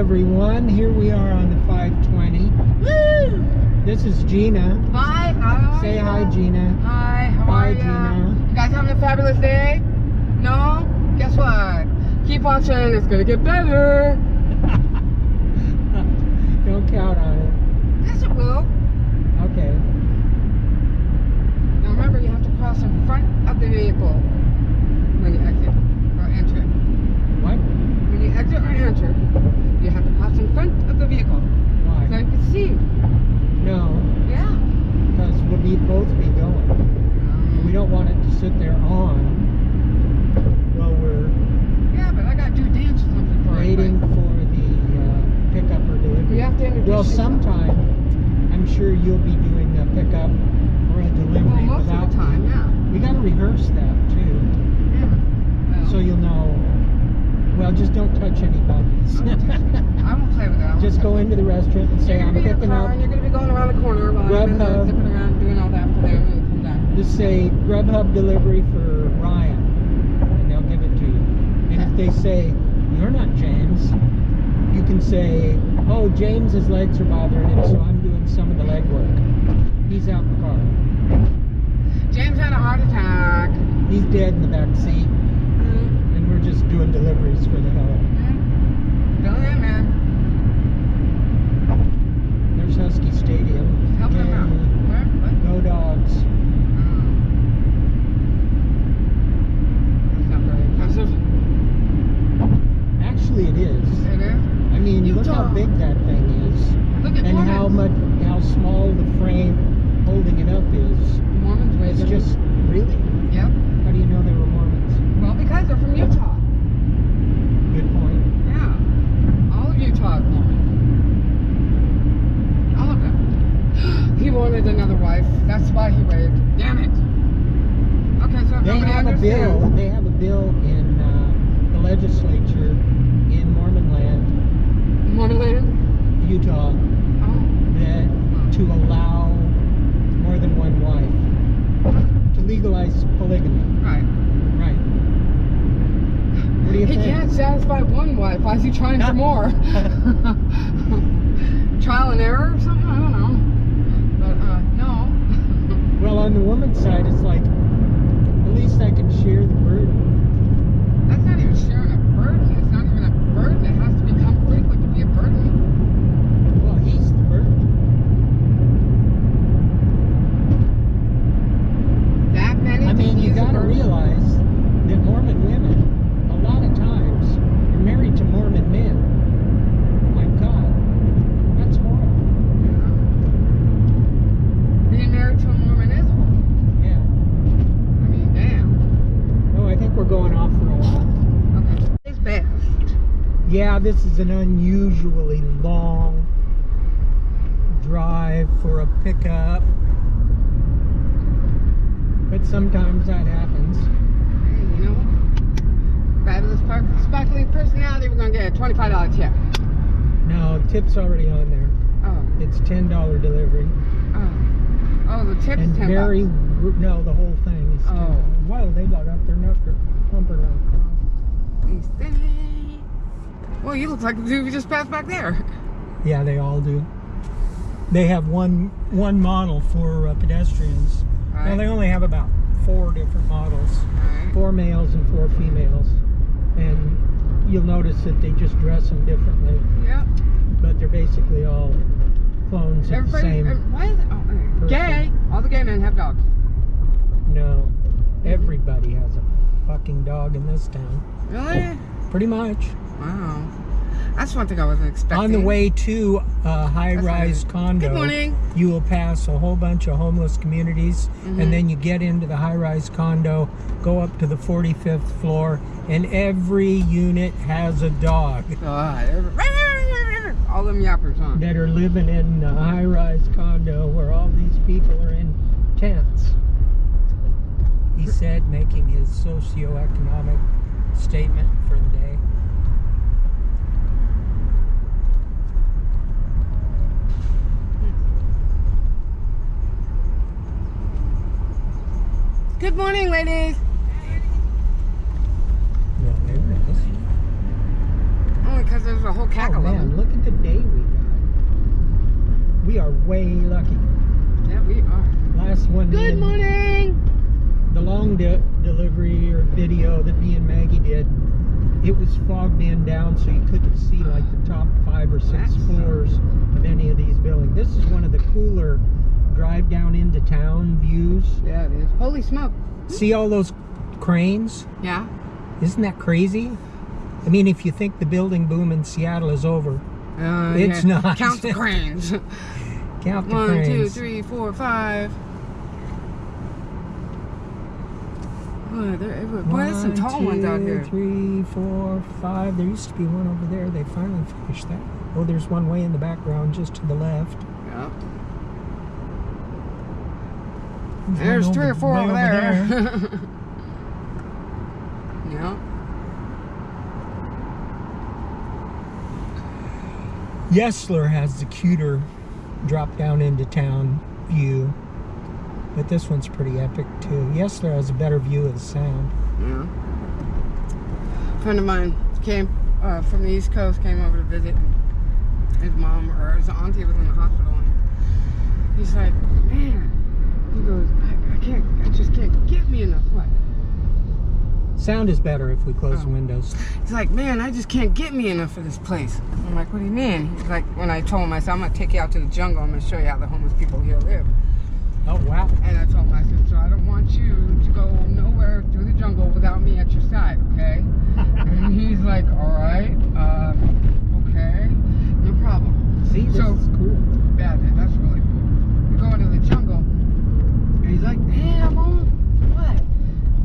everyone. Here we are on the 520. Woo! This is Gina. Hi, how are Say you? hi, Gina. Hi, how Hi, are you? Gina. You guys having a fabulous day? No? Guess what? Keep on saying it's gonna get better. Don't count on it. Yes, it will. Okay. Now remember, you have to cross in front of the vehicle when you exit or enter. What? When you exit or enter, you have to cross in front of the vehicle so Why? you can see. No, Yeah. because we'll both be going. We don't want it to sit there on while we're Yeah, but I gotta do a dance or something for it. waiting for the pickup or delivery. We have to introduce Well, yourself. sometime I'm sure you'll be doing a pickup or a Well, delivery most without of the time, yeah. We got to rehearse that too, Yeah. Well, so you'll know. Well, just don't touch any buttons. I won't touch it. I won't play with it. I won't Just touch go it. into the restaurant and say, You're I'm gonna be in picking a car up. and you're gonna be going around the corner while I'm in there Grubhub. zipping around doing all that for them and come down. Just say Grubhub delivery for Ryan, and they'll give it to you. And if they say you're not James, you can say, oh, James's legs are bothering him, so I'm doing some of the leg work. He's out in the car. James had a heart attack. He's dead in the back seat, and we're just doing deliveries for the hell of it. Fill in, man. There's Husky Stadium. Help them out. Yay. Where? What? Go Dogs. That's not very impressive. Actually, it is. It is? I mean, look how Utah. big that thing is, Look at and how small the frame holding it up is. Mormons It's raising. just really. Yep. How do you know they were Mormons? Well, because they're from Utah. Good point. Yeah. All of Utah is Mormon. All of them. He wanted another wife. That's why he waved. Damn it. Okay, so if They nobody have a bill. understands. They have a bill in the legislature in Mormon land, Mormon land? Utah, Oh. that to allow more than one wife, to legalize polygamy. Right. Right. What do you He think? can't satisfy one wife. Why is he trying for more? Trial and error or something? I don't know. But, no. Well, on the woman's side, it's like, at least I can share the burden. That's not even sharing a burden. It's not even a burden. It has to become frequent to be a burden. Well, he's the burden. That many I mean, to you use a got to burden? realize that Mormon women, a lot of times, are married to Mormon men. Oh my God, that's horrible. Being married to a Mormon is horrible. Yeah. I mean, damn. Oh, I think we're going off for a while. Okay. It's best. Yeah, this is an unusually long drive for a pickup, but sometimes that happens. Hey, you know, fabulous sparkling personality. We're gonna get a $25 tip. No, tip's already on there. Oh, It's $10 delivery. oh, the tip And is $10. no, the whole thing is $10. Oh. Wow, they got up their bumper now. These things. Well, you look like the dude we just passed back there. Yeah, they all do. They have one model for pedestrians. Right. Well, they only have about 4 different models. Right. 4 males and 4 females. And you'll notice that they just dress them differently. Yep. But they're basically all clones of the Everybody. same. Why is it? Oh, gay. All the gay men have dogs. No. Everybody has a fucking dog in this town. Really? Pretty much. Wow. That's one thing I wasn't expecting. On the way to a high-rise That's condo, Good morning. you will pass a whole bunch of homeless communities, and then you get into the high-rise condo, go up to the 45th floor, and every unit has a dog God. All them yappers, huh? that are living in a high-rise condo where all these people are in tents. He said, making his socioeconomic statement for the day. Good morning, ladies. Well, there it is. Only because there's a whole cackle Oh of man, them. look at the day we got. We are way lucky. Yeah, we are. Last one. Good morning. The long delivery or video that me and Maggie did, it was fogged in down, so you couldn't see like the top 5 or 6 That's floors of any of these buildings. This is one of the cooler drive down into town views. Yeah, it is. Holy smoke. See all those cranes? Yeah. Isn't that crazy? I mean, if you think the building boom in Seattle is over, it's yeah. not. Count the cranes. Count the 1, cranes. 2, 3, 4, 5. Boy, there's some tall ones out here. 1, 2, 3, 4, 5. There used to be one over there. They finally finished that. Oh, there's one way in the background, just to the left. Yeah. There's 3 or 4 over there. Yeah. Yesler has the cuter drop down into town view, but this one's pretty epic too. Yesler has a better view of the sound. Yeah. A friend of mine came from the East Coast, came over to visit. His mom or his auntie was in the hospital, and he's like, man, he goes, I just can't get me enough. What? Sound is better if we close the windows. He's like, man, I just can't get me enough of this place. I'm like, what do you mean? He's like, when I told him, I said, I'm going to take you out to the jungle. I'm going to show you how the homeless people here live. Oh, wow. And I told him, I said, so I don't want you to go nowhere through the jungle without me at your side, okay? And he's like, all right, okay, no problem. See, this is cool. Yeah, that's really cool. We go into the jungle, and he's like, damn, Mom, what?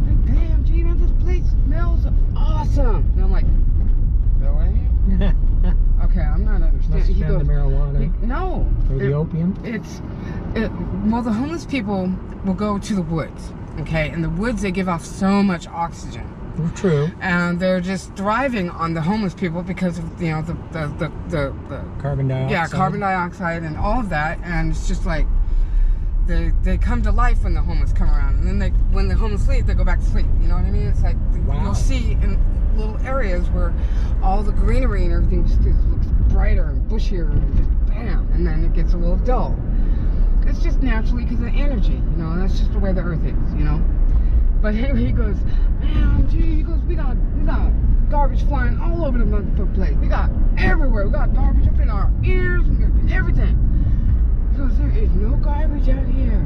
Like, damn, Gina, this place smells awesome. And I'm like, really? Okay, I'm not understanding. Must have been the marijuana. No. Or the opium? Well, the homeless people will go to the woods, okay? In the woods, they give off so much oxygen. True. And they're just thriving on the homeless people because of, you know, the Carbon dioxide. yeah, carbon dioxide and all of that. And it's just like, they come to life when the homeless come around. And then when the homeless leave, they go back to sleep. You know what I mean? It's like, Wow. you'll see in little areas where all the greenery and everything just looks brighter and bushier and just bam. And then it gets a little dull. It's just naturally because of the energy, you know, that's just the way the earth is, you know. But he goes, man, gee, he goes, we got garbage flying all over the motherfucking place. We got everywhere. We got garbage up in our ears, we got everything. He goes, there is no garbage out here.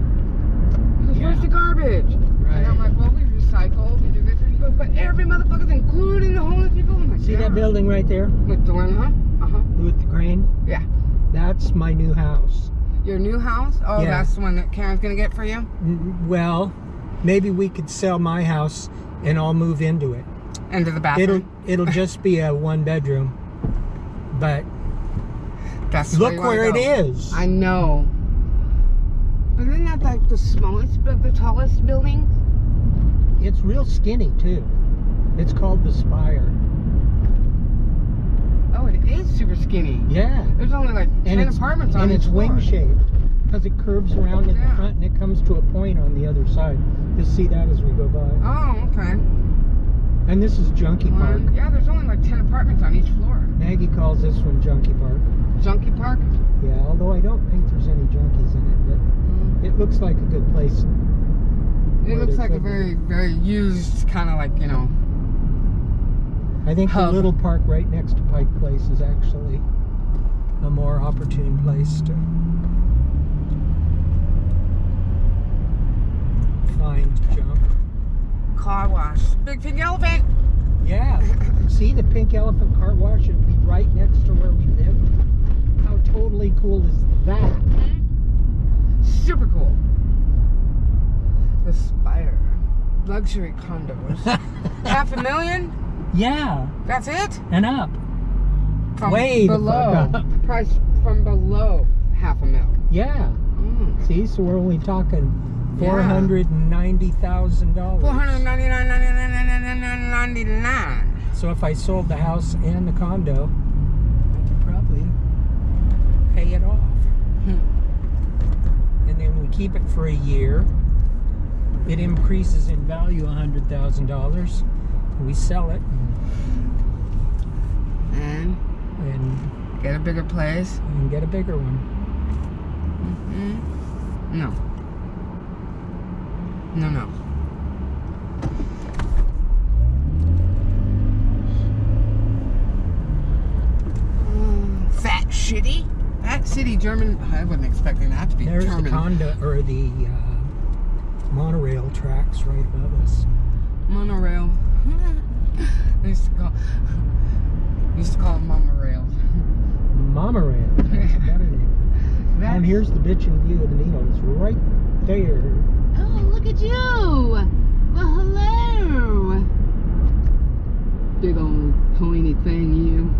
He goes, where's the garbage? Right. And I'm like, well, we recycle, we do this. And he goes, but every motherfucker's including the homeless people. I'm like, See yeah. that building right there? With the one, huh? Uh-huh. With the crane? Yeah. That's my new house. Your new house? Oh, Yeah. That's the one that Karen's going to get for you? Well, maybe we could sell my house and I'll move into it. Into the bathroom? It'll just be a 1-bedroom. But That's look where it is. I know. But isn't that like the smallest, the tallest building? It's real skinny too. It's called the Spire. Oh, it is super skinny. Yeah. There's only like 10 apartments on and each it's floor. wing shaped because it curves around in the Yeah. front and it comes to a point on the other side. You'll see that as we go by. Oh, okay. And this is Junkie Park. Yeah, there's only like 10 apartments on each floor. Maggie calls this one Junkie Park. Junkie Park? Yeah, although I don't think there's any junkies in it, but it looks like a good place. It looks like a very, very used kind of like, you know. I think hub. the little park right next to Pike Place is actually a more opportune place to find junk. Car wash. Big pink elephant. Yeah. See the pink elephant car wash? It'd be right next to where we live. How totally cool is that? Super cool. The Spire. Luxury condos. $500,000? Yeah. That's it? And up. From Way the below. fuck up. Price from below $500,000. Yeah. Mm. See, so we're only talking $490,000. $499.99. So if I sold the house and the condo, I could probably pay it off. And then we keep it for a year. It increases in value $100,000. We sell it. And Get a bigger place. And get a bigger one. No. No. Fat City? Fat City, German. I wasn't expecting that to be There's German. the condo, or the monorail tracks right above us. Monorail. I used to call them mama rails. Mama Rail. That's a better name. And here's the bitchin' view of the Needles right there. Oh, look at you! Well, hello! Big old pointy thing, you.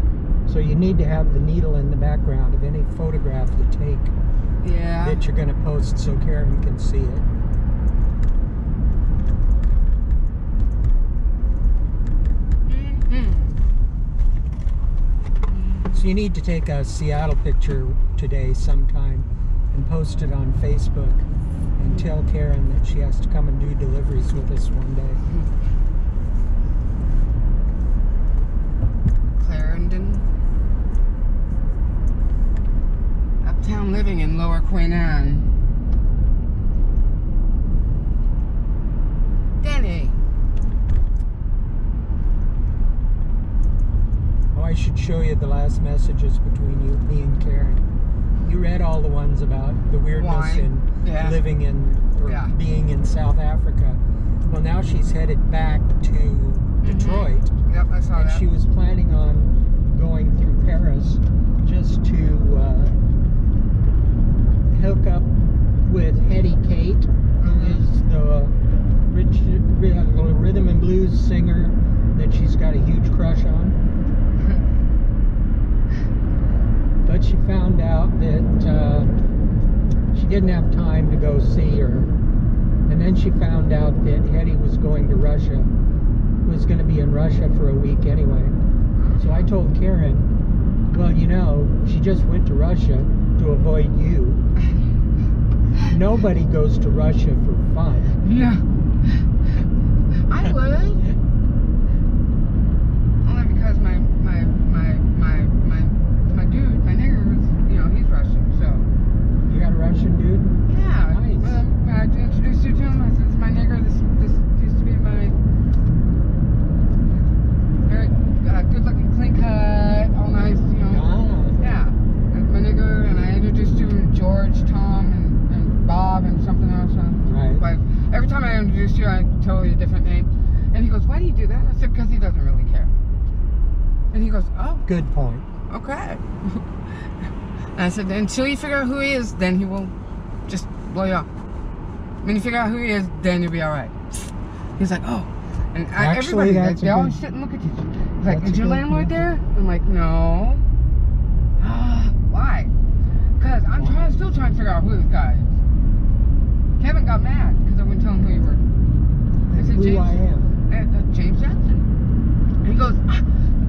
So you need to have the needle in the background of any photograph you take Yeah. that you're going to post so Karen can see it. So you need to take a Seattle picture today sometime and post it on Facebook and tell Karen that she has to come and do deliveries with us one day. Clarendon. Uptown living in Lower Queen Anne. Danny. Oh, I should show you the last messages between me and Karen. You read all the ones about the weirdness Wine. in living in or being in South Africa. Well, now she's headed back to Detroit. Yep, I saw And that. she was planning on going through Paris just to hook up with Hetty Kate, who is the rhythm and blues singer that she's got a huge crush on. But she found out that she didn't have time to go see her. And then she found out that Hetty was going to Russia, was going to be in Russia for a week anyway. So I told Karen, well, you know, she just went to Russia to avoid you. Nobody goes to Russia for fun. Yeah. I would. Only because my dude, my nigger, you know, he's Russian, so. You got a Russian dude? Yeah. Nice. I introduced you to him. I said, it's my nigger. This used to be my very good-looking, clean cut, all nice, you know. Yeah. That's my nigger, and I introduced you to George, Tom, and Bob, and something else. Right. But every time I introduce you, I tell you a different name. And he goes, why do you do that? I said, because he doesn't really care. And he goes, oh. Good point. Okay. And I said, until you figure out who he is, then he will just blow you up. When you figure out who he is, then you'll be all right. He's like, oh. And Actually, everybody, they always sit and look at you. He's like, is your landlord there? I'm like, no. Why? Because I'm still trying to figure out who this guy is. Kevin got mad because I wouldn't tell him who you were. I said, Who James, I am. James Jackson. And he goes,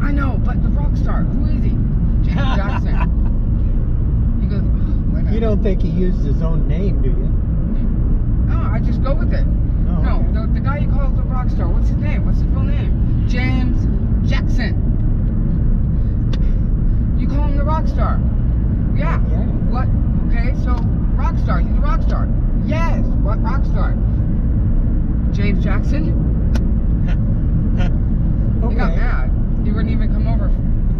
I know, but the rock star, who is he? James Jackson. He goes, whatever. You don't think he used his own name, do you? No, I just go with it. Oh, No, okay. the guy you call the rock star, what's his name? What's his full name? James Jackson. You call him the rock star. Yeah. Yeah. What? Okay, so rock star, he's a rock star. Yes, what rock star? James Jackson? Okay. He got mad. He wouldn't even come over.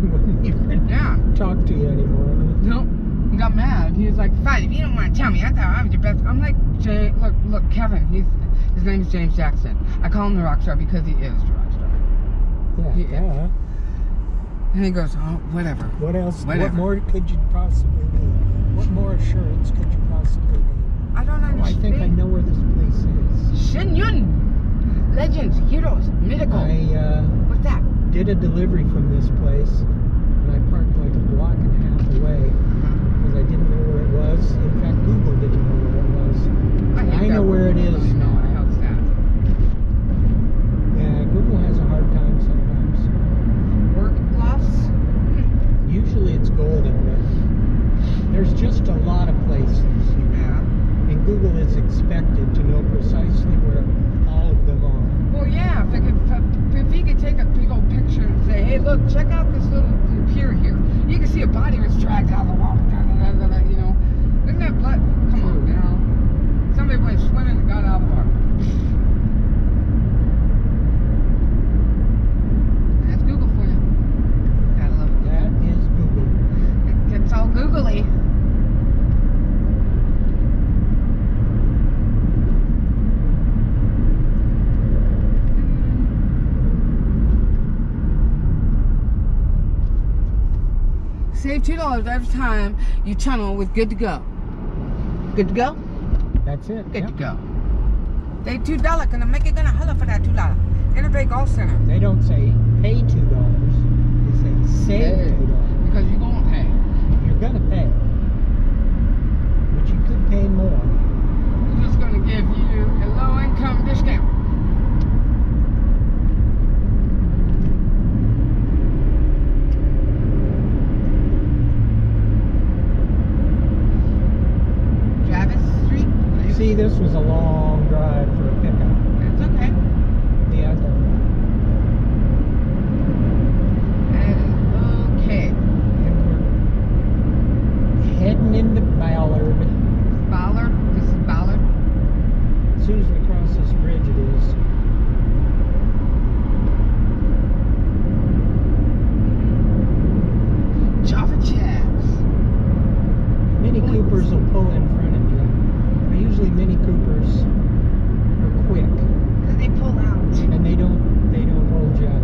He wouldn't even Yeah. talk to you anymore. Nope. He got mad. He was like, fine, if you don't want to tell me, I thought I was your best. I'm like, look, Kevin, his name is James Jackson. I call him the rock star because he is the rock star. Yeah, yeah. And he goes, oh, whatever. What else? Whatever. What more could you possibly need? What more assurance could you possibly need? I don't Oh, I understand. think I know where this place is. Shenyun. Legends, heroes, mythical. I What's that? did a delivery from this place, and I parked like a block and a half away because I didn't know where it was. In fact, Google didn't know where it was. I know where it is No, now. I how's that? Yeah, Google has a hard time sometimes. Work lofts. Usually it's golden, but there's just a lot of places. You know? Yeah. And Google is expected to know precisely where all of them are. Well, yeah. If he could take a big old picture and say, "Hey, look, check out this little pier here," You can see a body was dragged out of the water. You know, isn't that blood? Come on, now. Somebody went swimming and got out of the water. That's Google for you. Gotta love it. That is Google. It's all googly. Save $2 every time you channel with good to go. Good to go? That's it. Good Yep. to go. They $2 gonna make it gonna holler for that $2. Interbay Golf Center. They don't say pay $2. They say save Hey. $2. Because you're gonna pay. You're gonna pay, but you could pay more. We're just gonna give you a low income discount. Travis Street. See, this was a long drive for a pickup. That's okay. Yeah, That is okay. and we're heading into Ballard. Ballard. This is Ballard. As soon as we cross this bridge, it is. Java Jazz. Mini Coopers will pull in front of you. But usually Mini Coopers are quick Because they pull out. and they don't hold you up.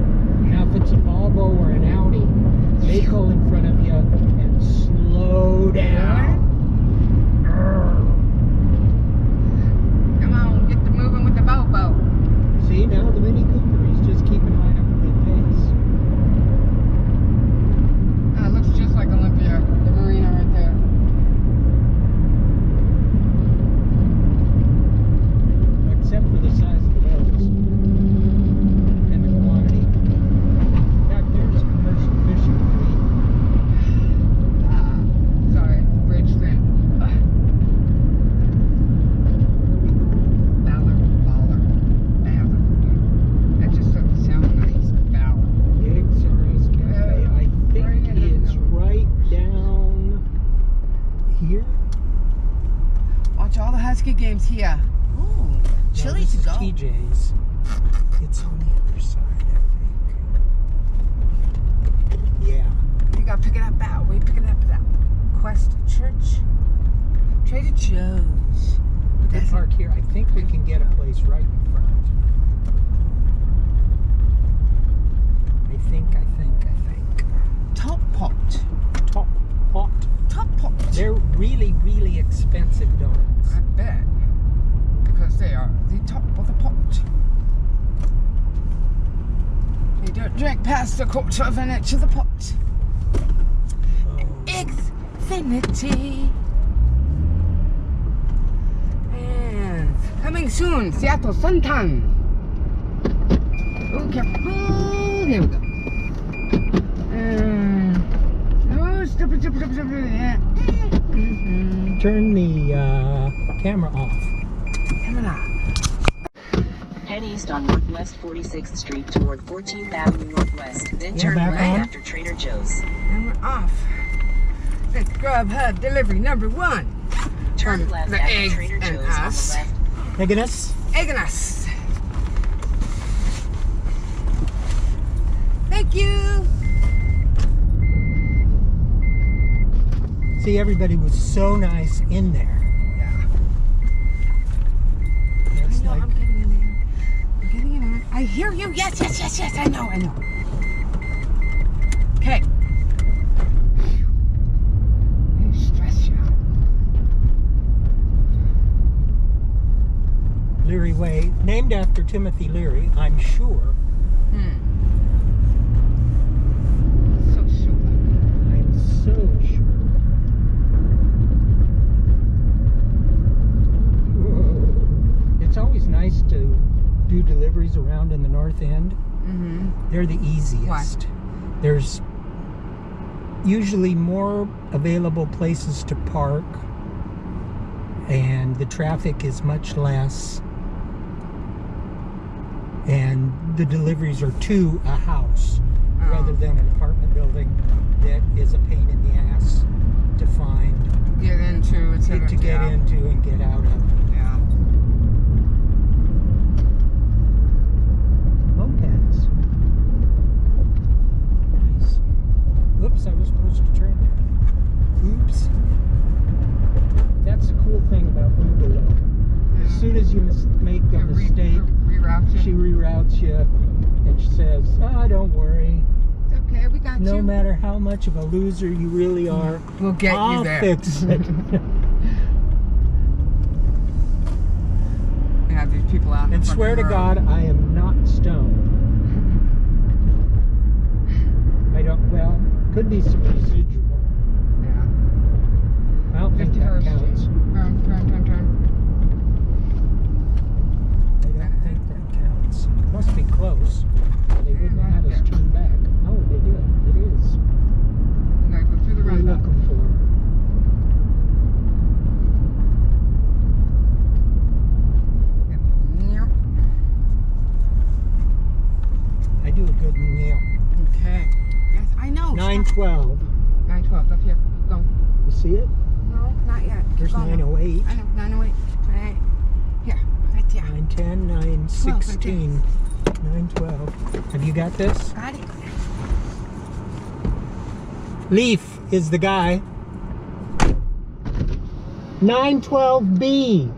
Now if it's a Volvo or an Audi, they pull in front of you and slow down. Come on, get to moving with the Volvo. See, now the Mini Cooper, he's just keeping right up with the pace. It looks just like Olympia, the marina right there. Except for the size of the boats and the quantity. Back there's a commercial fishing fleet. Sorry, bridge thing. Ballard. That just doesn't sound nice. Ballard. Gigs RS Cafe. I think it's right down here. Watch all the Husky games here. Ooh, chilly No, this to is go. TJ's. It's on the other side, I think. Yeah. You gotta pick it up out. Where you picking it up at? Quest Church? Trader Joe's. We could park here. I think we can get a place right in front. I think. Top Pot. Top pot. Top Pot. They're really, really expensive donuts. I bet. Because they are the top of the pot. You don't drink past a quarter of an inch of the pot. Xfinity. And coming soon, Seattle Suntan. Oh, careful. Here we go. Oh, stop it. Yeah. Turn the camera off. Head east on Northwest 46th Street toward 14th Avenue Northwest, then We're turn back right on. after Trader Joe's. And we're off. That's Grubhub delivery number 1. Turn From left the after eggs Trader and Joe's on us. the left. Look at us. Agnes. Thank you. See, everybody was so nice in there. Yeah. That's I know, like, I'm getting in there. I'm getting in there. I hear you. Yes. I know. Okay. No stress you. Leary Way, named after Timothy Leary, I'm sure. So sure. I'm so sure. Whoa. It's always nice to do deliveries around in the north end. Mm-hmm. They're the easiest. Why? There's usually more available places to park, and the traffic is much less, and the deliveries are to a house rather than an apartment building that is a pain in the ass to find, Get into, etc. to get into and get out of. Yeah. Mopeds. Nice. Oops, I was supposed to turn there. Oops. That's the cool thing about Google, though. As soon as you make a mistake, Reroute you. she reroutes you and she says, "Oh, don't worry. It's okay, we got No you. matter how much of a loser you really are, We'll get I'll you there. fix it." We have these people out in And the swear to fucking God, road. I am not stoned. I don't, well, could be some residual. Yeah. I don't think that 51st counts. Street. Turn. I don't think that counts. Must be close. They wouldn't have had us Yeah. turn back. Oh, they did. It is. We gotta go through the What are you roundabout. looking for? I do a good meal. Okay. Yes, I know. 912. 912. Up here. Go. You see it? No, not yet. Keep There's going. 908. I know. 908. Right. Here. Right there. 910, 916, 912. Have you got this? Got it. Leaf is the guy. 912B.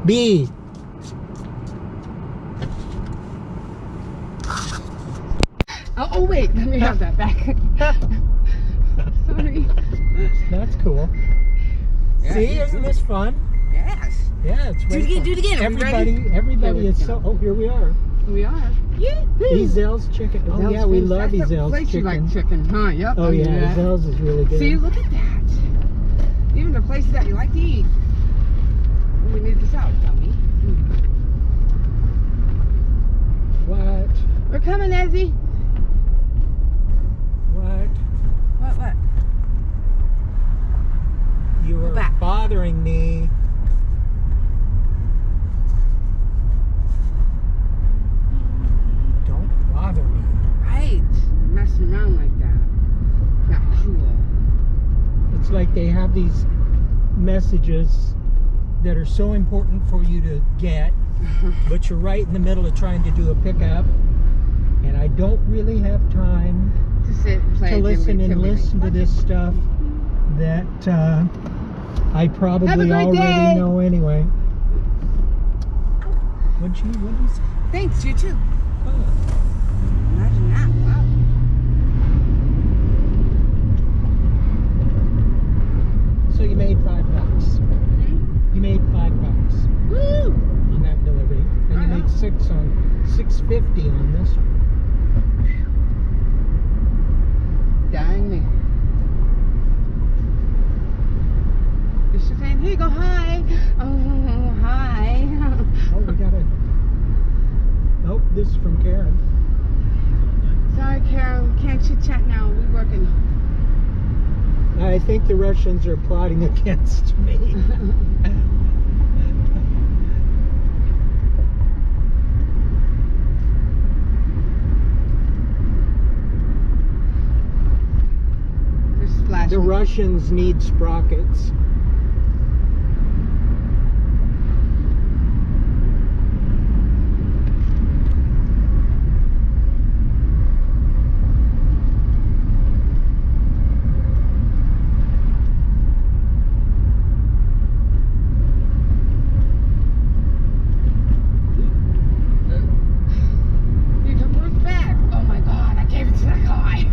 B. Oh, wait. Let me have that back. Sorry. That's cool. Yeah, See, you isn't do. this fun? Yes. Yeah, it's Do really it again. fun. Do it again. Are we Everybody ready? is so. Oh, here we are. We are. Yeah. Ezel's chicken. Oh yeah, we love Ezel's place you chicken. like chicken, huh? Yep. Oh I knew yeah, that. Ezel's is really good. See, look at that. Even the places that you like to eat. We need this out, dummy. What? We're coming, Ezzy. What? What? You Go are back. bothering me. Don't bother me. Right. Messing around like that. Not cool. It's like they have these messages that are so important for you to get, but you're right in the middle of trying to do a pickup, and I don't really have time To sit and play. to listen diddly and tiddly. listen to this stuff that I probably Have a great already day. know anyway. What'd you say? Thanks, you too. Oh. Imagine that. Wow. So you made $5. You made $5 Woo! on that delivery, and you Uh-huh. made $650 on this one. Dang me. You're still saying, here you go, hi. Oh, hi. Oh, we got a. Nope, this is from Karen. Sorry, Karen, can't chit chat now. We're working. I think the Russians are plotting against me. Just flashing. The Russians need sprockets. You can push back. Oh my god, I gave it to that guy.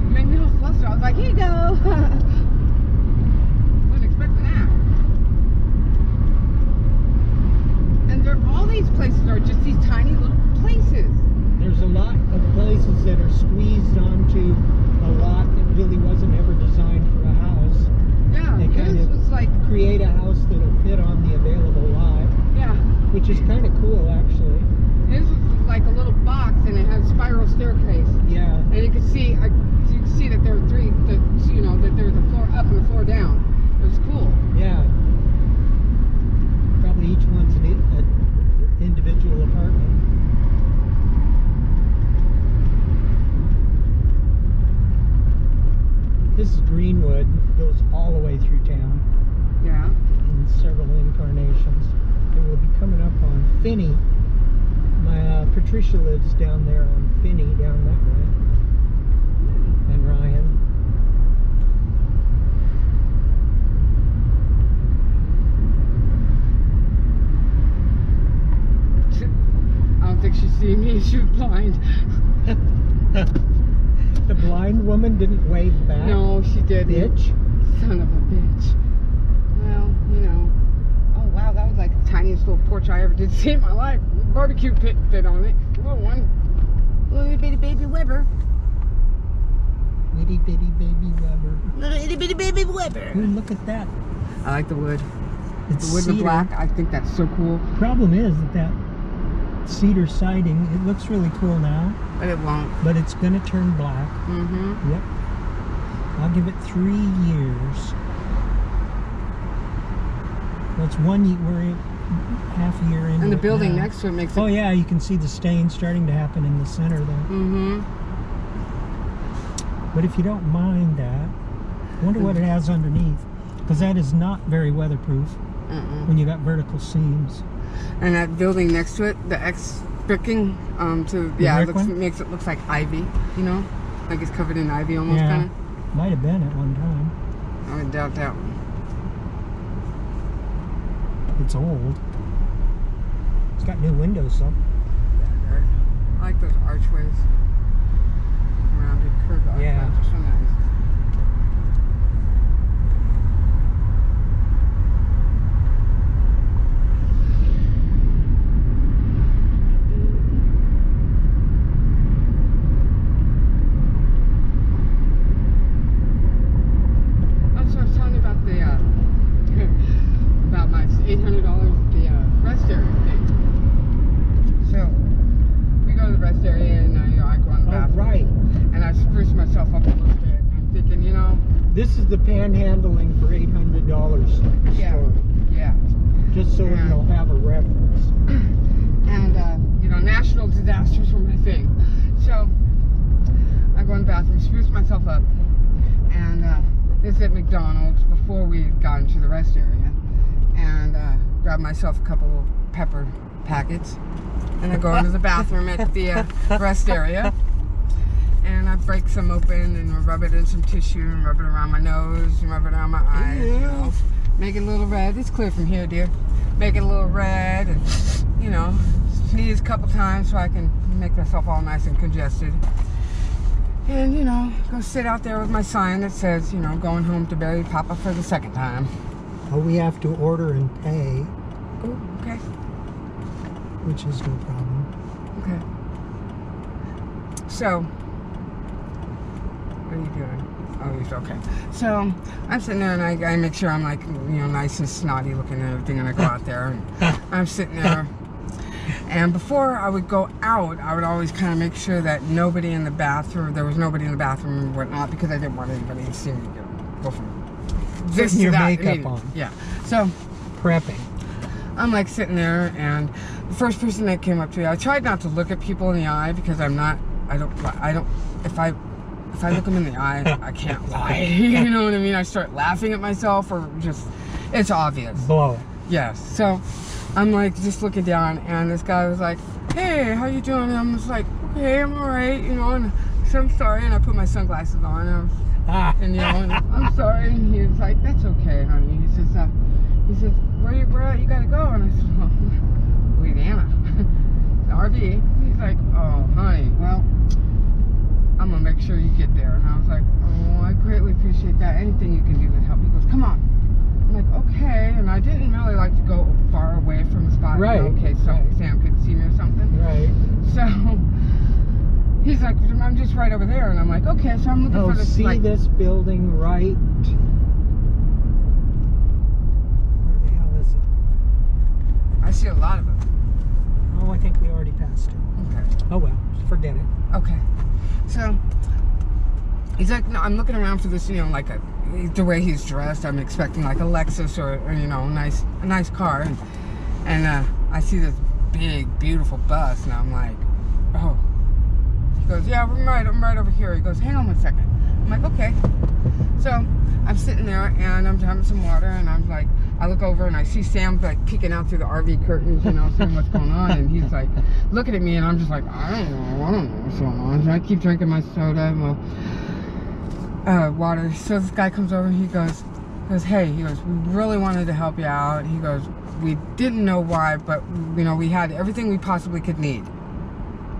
Made me all flustered. I was like, here you go. Wasn't expecting that. And all these places are just these tiny little places. There's a lot of places that are squeezed onto a lot that really wasn't ever designed for a house. Yeah, They kind this of was like, create a house that'll fit on the available lot, yeah. which is kind of cool actually. This was like a little box and it had a spiral staircase. Yeah. And you could see, you could see that there were three, that there's a floor up and a floor down. It was cool. Yeah. Probably each one's an individual apartment. This is Greenwood. Goes all the way through town Yeah. in several incarnations. And we'll be coming up on Finney. My Patricia lives down there on Finney, down that way. And Ryan. I don't think she's seen me. She was blind. The blind woman didn't wave back. No, she didn't. Bitch. Son of a bitch. Well, you know. Oh, wow, that was like the tiniest little porch I ever did see in my life. Barbecue pit fit on it. Little one. Little bitty baby Weber. Itty bitty baby Weber. Little itty bitty baby Weber. Ooh, look at that. I like the wood. It's The wood with cedar. black. I think that's so cool. Problem is that cedar siding, it looks really cool now, But it won't. but it's gonna turn black. Mm-hmm. Yep. I'll give it 3 years. Well, it's we're half a year into And the it building now. next to it makes it. Oh yeah, you can see the stain starting to happen in the center there. Mm-hmm. But if you don't mind that, I wonder what it has underneath, because that is not very weatherproof when you got vertical seams. And that building next to it, the X bricking, The yeah, it brick looks, one? makes it looks like ivy, you know, like it's covered in ivy almost, Yeah. kind of. Might have been at one time. I would doubt that one. It's old. It's got new windows though. I like those archways, rounded curved archways. Yeah. Are so nice. Oh, so I was telling you about the about my $800 the rest area thing. So we go to the rest area and I go on the Oh, bathroom. right. And I spruce myself up a little bit. I'm thinking, you know, This is the panhandling for $800 Yeah. story. yeah. Just so Yeah. you'll have a reference. And, you know, national disasters were my thing. So I go in the bathroom, spruce myself up. And this is at McDonald's before we had gotten to the rest area. And grab myself a couple of pepper packets. And I go into the bathroom at the rest area. And I break some open and rub it in some tissue and rub it around my nose and rub it around my eyes, you know. Make it a little red. It's clear from here, dear. Make it a little red and, you know, sneeze a couple times so I can make myself all nice and congested. And, you know, go sit out there with my sign that says, you know, going home to bury Papa for the second time. Oh, we have to order and pay, Oh, okay. which is no problem. Okay. So, what are you doing? Oh, you're okay. So, I'm sitting there and I make sure I'm like, you know, nice and snotty looking and everything, and I go out there and I'm sitting there. And before I would go out, I would always kind of make sure that nobody in the bathroom, there was nobody in the bathroom and whatnot, because I didn't want anybody to see me go from this Putting to your that. makeup immediately. on. Yeah. So, Prepping. I'm like sitting there, and the first person that came up to me, I tried not to look at people in the eye because if I look them in the eye, I can't lie. You know what I mean? I start laughing at myself, or just, it's obvious. Blow it. Yes. So I'm like just looking down, and this guy was like, "Hey, how you doing?" And I'm just like, "Okay, I'm all right," you know. And so I'm sorry, and I put my sunglasses on, and you know, and I'm sorry, and he was like, "That's okay, honey." He says, where at? You gotta go. And I said, well, Louisiana, the RV. He's like, "Oh, honey, well, I'm gonna make sure you get there." And I was like, "Oh, I greatly appreciate that. Anything you can do to help." He goes, "Come on." I'm like, "Okay." And I didn't really like to go far away from the spot. Right. You know, in case Sam could see me or something. Right. So he's like, "I'm just right over there." And I'm like, "Okay." So I'm looking Oh, for this. see like, this building right? Where the hell is it? I see a lot of them. Oh, I think we already passed it. Okay. Oh well, forget it. Okay. So he's like, "No, I'm looking around for this, you know, like the way he's dressed. I'm expecting like a Lexus or you know, a nice car." And I see this big, beautiful bus, and I'm like, "Oh, goes, yeah, I'm right over here. He goes, hang on 1 second. I'm like, okay. So I'm sitting there and I'm having some water, and I'm like, I look over and I see Sam like peeking out through the RV curtains, you know, seeing what's going on, and he's like looking at me, and I'm just like, I don't know what's going on. So I keep drinking my soda, water. So this guy comes over and he goes, hey, he goes, we really wanted to help you out. He goes, we didn't know why, but you know, we had everything we possibly could need.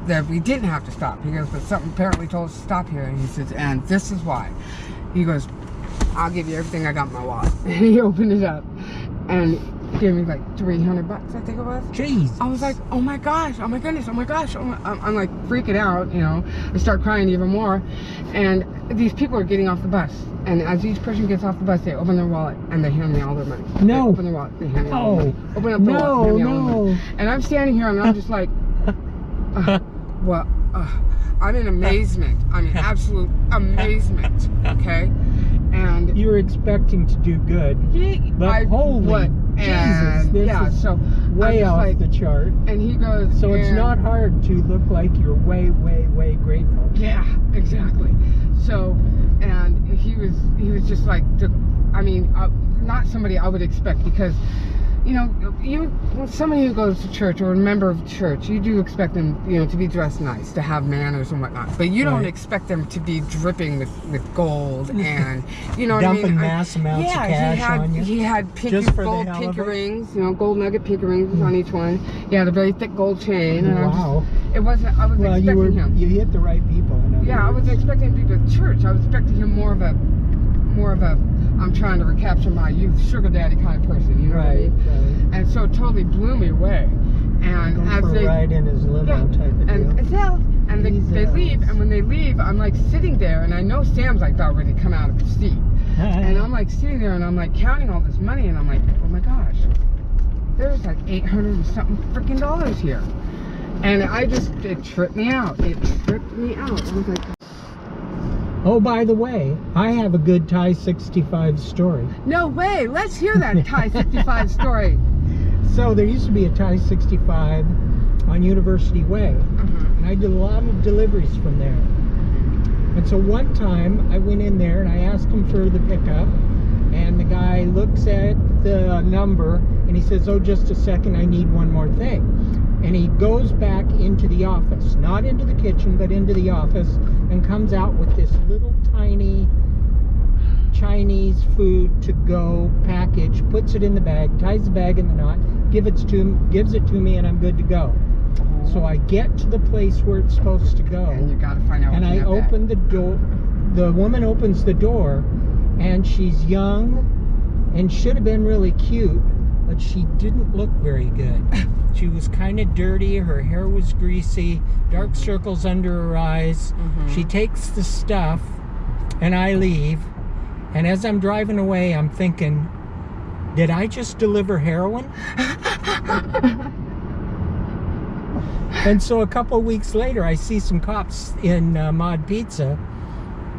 That we didn't have to stop. He goes, but something apparently told us to stop here. And he says, and this is why. He goes, I'll give you everything I got in my wallet. And he opened it up and gave me like $300, I think it was. Jeez. I was like, oh my gosh, oh my goodness, oh my gosh. I'm like freaking out, you know. I start crying even more. And these people are getting off the bus. And as each person gets off the bus, they open their wallet and they hand me all their money. No. They open their wallet, they hand me all their money. Open up the wallet, hand me all their money. And I'm standing here and I'm just like, I'm in amazement. I'm in absolute amazement. Okay? And you were expecting to do good, but holy Jesus, this is so way off like, the chart. And he goes, so it's not hard to look like you're way, way, way grateful. Yeah, exactly. So, and he was just like, I mean, not somebody I would expect, because you know, somebody who goes to church or a member of church, you do expect them, you know, to be dressed nice, to have manners and whatnot. But you don't expect them to be dripping with gold and, you know what I mean? Dumping mass amounts of cash on you. He had gold pinky rings, you know, gold nugget pinky rings on each one. He had a very thick gold chain. And wow. I was expecting him. You hit the right people. Yeah, I was expecting him to be with church. I was expecting him more of a I'm trying to recapture my youth, sugar daddy kind of person, you know what I mean? Right. And so it totally blew me away. And go as for a ride in his limo type of deal. And they leave, and when they leave, I'm like sitting there, and I know Sam's like about ready to come out of his seat. And I'm like sitting there, and I'm like counting all this money, and I'm like, oh my gosh, there's like $800 and something freaking dollars here. And it tripped me out. It tripped me out. I was like, oh, by the way, I have a good Thai 65 story. No way! Let's hear that Thai 65 story. So there used to be a Thai 65 on University Way, and I did a lot of deliveries from there. And so one time I went in there and I asked him for the pickup, and the guy looks at the number and he says, oh, just a second, I need one more thing. And he goes back into the office, not into the kitchen, but into the office, and comes out with this little tiny Chinese food to go package, puts it in the bag, ties the bag in the knot, gives it to me, and I'm good to go. So I get to the place where it's supposed to go, and you gotta find out. And I open the door. The woman opens the door, and she's young, and should have been really cute, but she didn't look very good. She was kind of dirty, her hair was greasy, dark circles under her eyes. She takes the stuff, and I leave. And as I'm driving away, I'm thinking, did I just deliver heroin? And so a couple weeks later, I see some cops in Mod Pizza,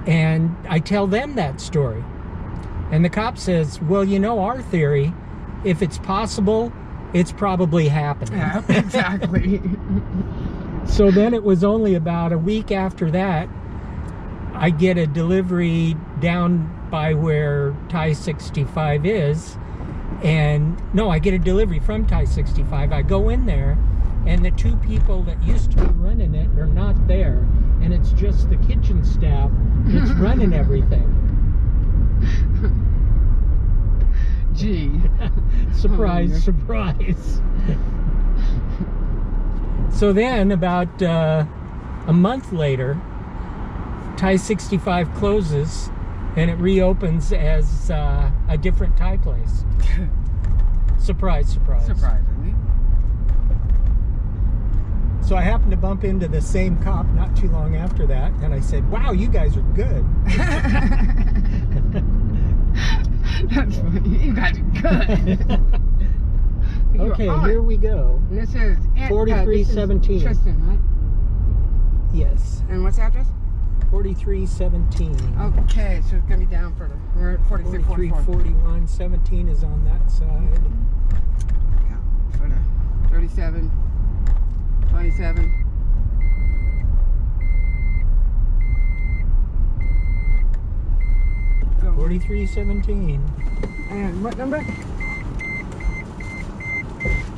and I tell them that story. And the cop says, well, you know, our theory, if it's possible, it's probably happening. Yeah, exactly. So then it was only about a week after that, I get a delivery down by where Thai 65 is. And no, I get a delivery from Thai 65. I go in there, and the two people that used to be running it are not there. And it's just the kitchen staff that's running everything. Gee. Surprise, surprise. So then, about a month later, Thai 65 closes, and it reopens as a different Thai place. Surprise, surprise. Surprisingly. So I happened to bump into the same cop not too long after that, and I said, wow, you guys are good. That's funny. You guys are good. Okay, here we go. And this is 4317. Tristan, right? Yes. And what's the address? 4317. Okay, so it's gonna be down further. We're at 43, 41. 17 is on that side. Yeah, further. 37, 27. 3317. And what number?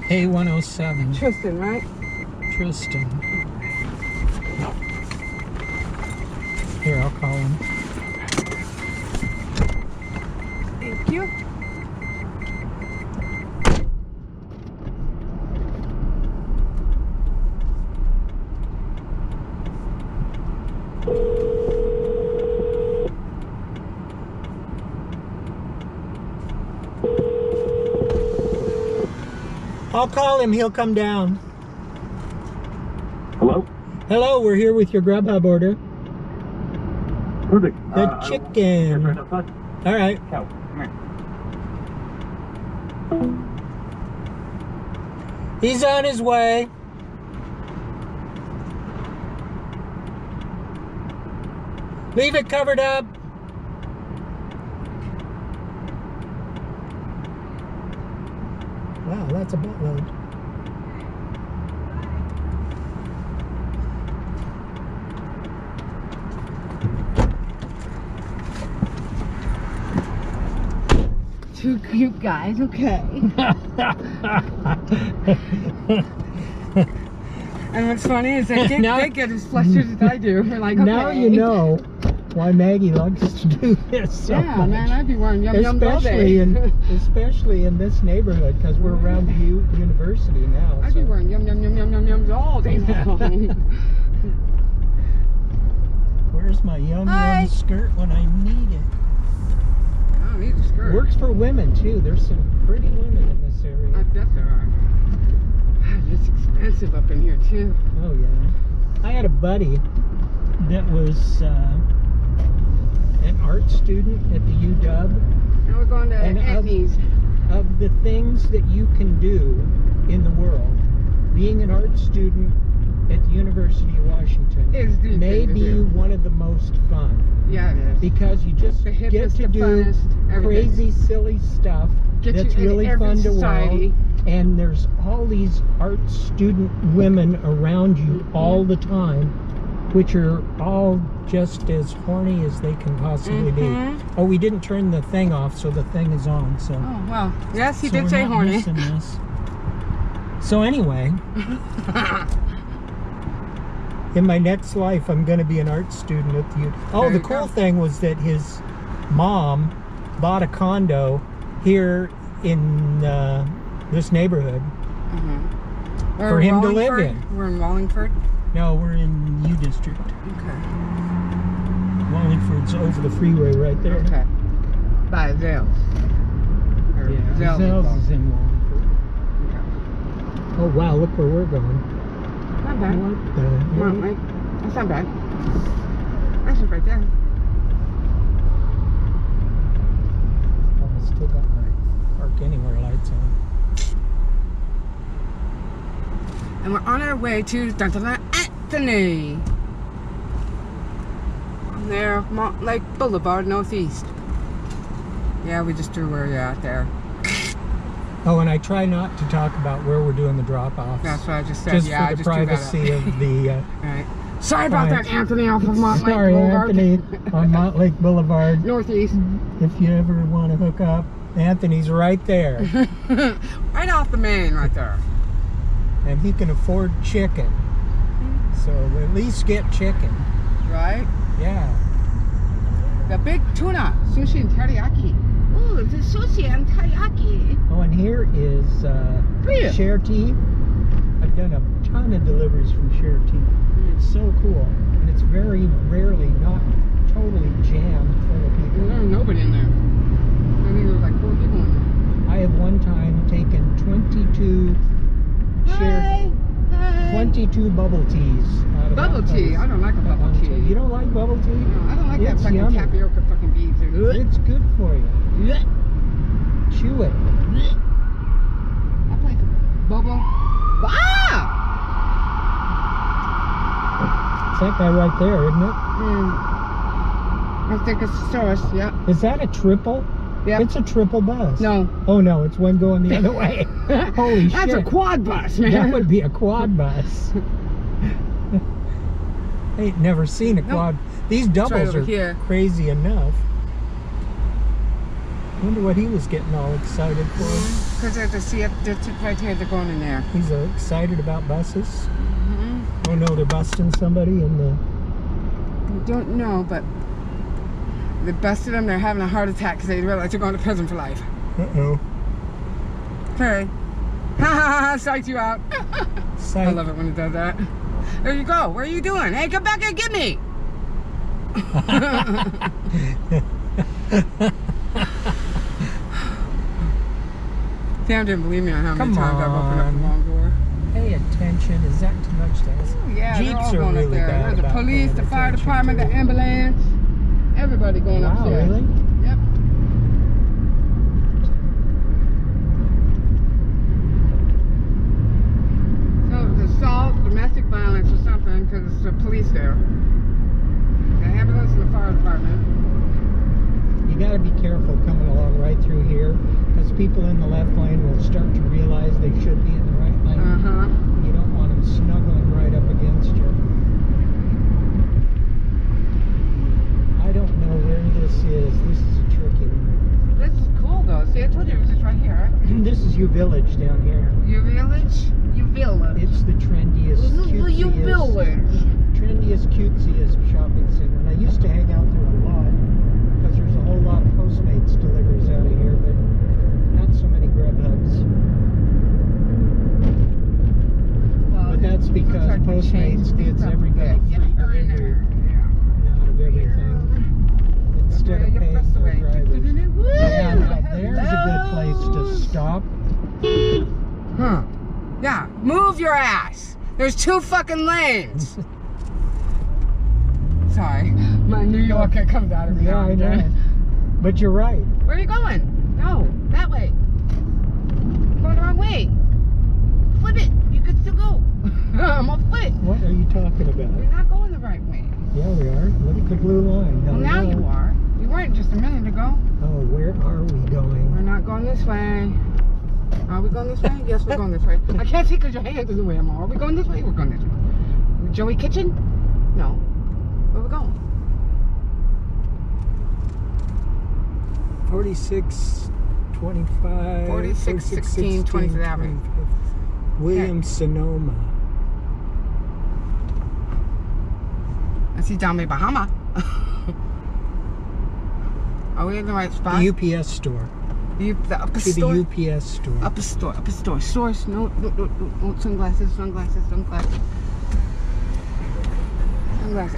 A107. Tristan, right? Tristan. Here, I'll call him. Thank you. I'll call him. He'll come down. Hello? Hello, we're here with your Grubhub order. Perfect. The chicken. Right outside. All right. Cow, come here. He's on his way. Leave it covered up. Wow, that's a buttload. Two cute guys, okay. And what's funny is they get as flustered as I do. We're like, okay. Now you know why Maggie likes to do this so Yeah, much. man, I'd be wearing yum yums all day. Especially in this neighborhood, because we're around the university now. I'd be wearing yum yums all day long. Where's my yum skirt when I need it? I don't need a skirt. Works for women too. There's some pretty women in this I area. bet there are. God, it's expensive up in here too. Oh yeah. I had a buddy that was an art student at the UW. Now we're going to And Anthony's. Of the things that you can do in the world, being an art student at the University of Washington Is the may thing to be do. one of the most fun. Yeah, it is. Because you just The get hippest, to the do funnest, everything. crazy, silly stuff Get that's you in really every fun to society. watch. And there's all these art student women around you all the time, which are all just as horny as they can possibly be. Oh, we didn't turn the thing off, so the thing is on. So, Oh, well. Yes, he so did we're say not horny. missing this. So anyway, in my next life, I'm going to be an art student at the There the you cool go. thing was that his mom bought a condo here in this neighborhood We're for in him to live Wallingford. in. We're in Wallingford. No, we're in U District. Okay. Wallingford's over the freeway right there. Okay. By Zales. Or Yeah, Zales Zales is is in Wallingford. Okay. Oh wow, look where we're going. Not bad. What the Come on, heck? wait. That's not bad. That's just right there. Oh, I still got my Park Anywhere lights on. And we're on our way to Anthony. On there, Montlake Boulevard, Northeast. Yeah, we just drew where you're at there. Oh, and I try not to talk about where we're doing the drop-offs. That's what I just said. Just Yeah, for I the just drew that privacy up. of the... Right. Sorry about that, clients. Anthony, off of Montlake Sorry, Boulevard. Anthony, on Montlake Boulevard. Northeast. If you ever want to hook up, Anthony's right there. Right off the main, right there. And he can afford chicken. So at least get chicken. Right? Yeah. The big tuna, sushi and teriyaki. Oh, the sushi and teriyaki. Oh, and here is Really? Share Tea. I've done a ton of deliveries from Share Tea. It's so cool. And it's very rarely not totally jammed full of people. There's nobody in there. I think there was like 4 people in there. I have one time taken 22 Hi. 22 bubble teas out of Bubble that tea. place. I don't like a bubble One tea. You don't like bubble tea? No, I don't like that It's fucking yummy. tapioca fucking beads. It's good for you. Chew it. That place is bubble. Ah! It's that guy right there, isn't it? I think it's Source, yeah. Is that a triple? Yep. It's a triple bus. No. Oh no, it's one going the other way. Holy shit. That's a quad bus, man. That would be a quad bus. I ain't never seen a Nope. quad. These right doubles over are here. crazy enough. Wonder what he was getting all excited for. Because there's a right here, they're going in there. He's excited about buses. Mm-hmm. Oh no, they're busting somebody in the... I don't know, but they busted them. They're having a heart attack because they realize they're going to prison for life. Uh-oh. Okay. Ha ha ha, psyched you out. Psych. I love it when it does that. There you go. What are you doing? Hey, come back and get me. Sam didn't believe me on how many times I've opened up the wrong door. Pay attention. Is that too much to ask? Oh, yeah, Jeeps they're all are going really up there. bad There's the about police, the paying fire attention, department, the too. ambulance. Everybody going Wow, upstairs. really? Yep. So it's assault, domestic violence or something because it's the police there. The ambulance and the fire department. You got to be careful coming along right through here because people in the left lane will start to realize they should be in the right lane. Uh-huh. You don't want them snuggling right up against you. I don't know where this is. This is a tricky one. This is cool though. See, I told you it was just right here. This is U Village down here. You village? You village. It's the trendiest, You village. trendiest, cutesiest shopping center. And I used to hang out there a lot because there's a whole lot of Postmates delivers out of here, but not so many Grubhubs. But that's because Postmates gives everybody free delivery out of everything instead of paying for drivers. Yeah, now there's a good place to stop. Huh. Yeah, move your ass. There's 2 fucking lanes. Sorry, my New Yorker comes out of me. Yeah, I know. But you're right. Where are you going? No, that way. Going the wrong way. Flip it. You could still go. I'm gonna flip. What are you talking about? You're not going the right way. Yeah, we are. Look at the blue line. Well, now you are. You weren't just a minute ago. Oh, where are we going? We're not going this way. Are we going this way? Yes, we're going this way. I can't see because your hand's in the way. Are we going this way? We're going this way. Joey Kitchen? No. Where are we going? 4625. 4616 20th Avenue. Williams Sonoma. I see down by Bahama. Are we in the right spot? The UPS store. The upper To store? the UPS store. Upper store. Source. No. Sunglasses.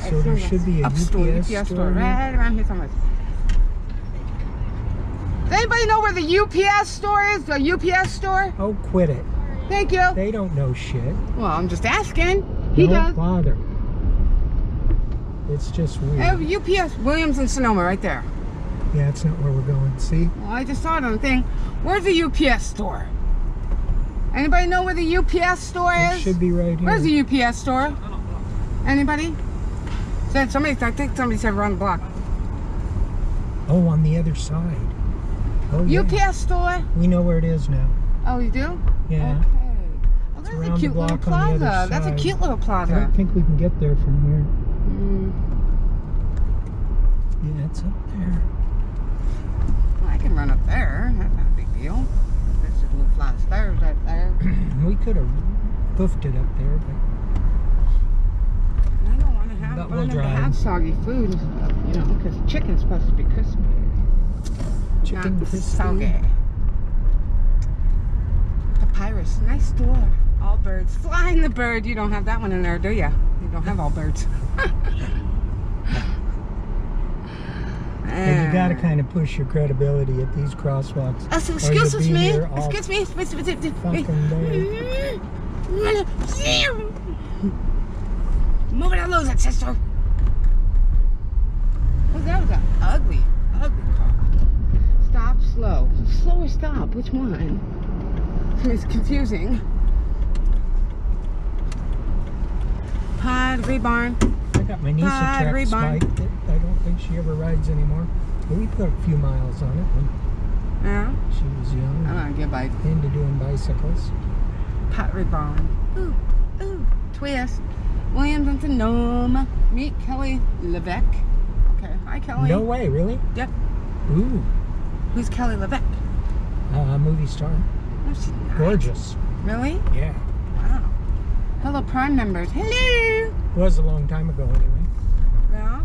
So there should be a Upper store. UPS UPS store. right around here somewhere. Does anybody know where the UPS store is? The UPS store? Oh, quit it. Thank you. They don't know shit. Well, I'm just asking. He Don't does. bother. It's just weird. UPS, Williams and Sonoma, right there. Yeah, it's not where we're going. See? Well, I just saw it on the thing. Where's the UPS store? Anybody know where the UPS store It is? should be right here. Where's the UPS store? Anybody? I think somebody said around the block. Oh, on the other side. Oh, yeah. UPS store? We know where it is now. Oh, you do? Yeah. Okay. Oh, It's that's a around the cute little block on the plaza. other That's a side. cute little I plaza. don't think we can get there from here. Mm. Yeah, it's up there. Well, I can run up there. That's not a big deal. There's a little flat of stairs right there. We could have hoofed it up there, but I don't want to have, But we'll want to drive. have soggy food and stuff, you know, because chicken's supposed to be crispy. chicken Not crispy. soggy. Papyrus, nice store. All birds. Flying the bird. You don't have that one in there, do you? You don't have all birds. And you got to kind of push your credibility at these crosswalks. Excuse or you'll be me. here all Excuse me. fucking day. Move it and lose it, sister. Oh, that was an ugly car. Stop, slow. Slow or stop? Which one? It's confusing. Pottery barn. I got my niece a Pottery track barn. spike that I don't think she ever rides anymore. But we put a few miles on it when Yeah. she was young. I'm gonna get by Into doing bicycles. Pottery barn. Ooh, ooh, twist. Williams and Sonoma. Meet Kelly Levesque. Okay, hi Kelly. No way, really? Yep. Ooh. Who's Kelly LeVeque? Movie star. Oh, she's nice. Gorgeous. Really? Yeah. Wow. Hello, Prime members. Hello. Was a long time ago anyway. Yeah.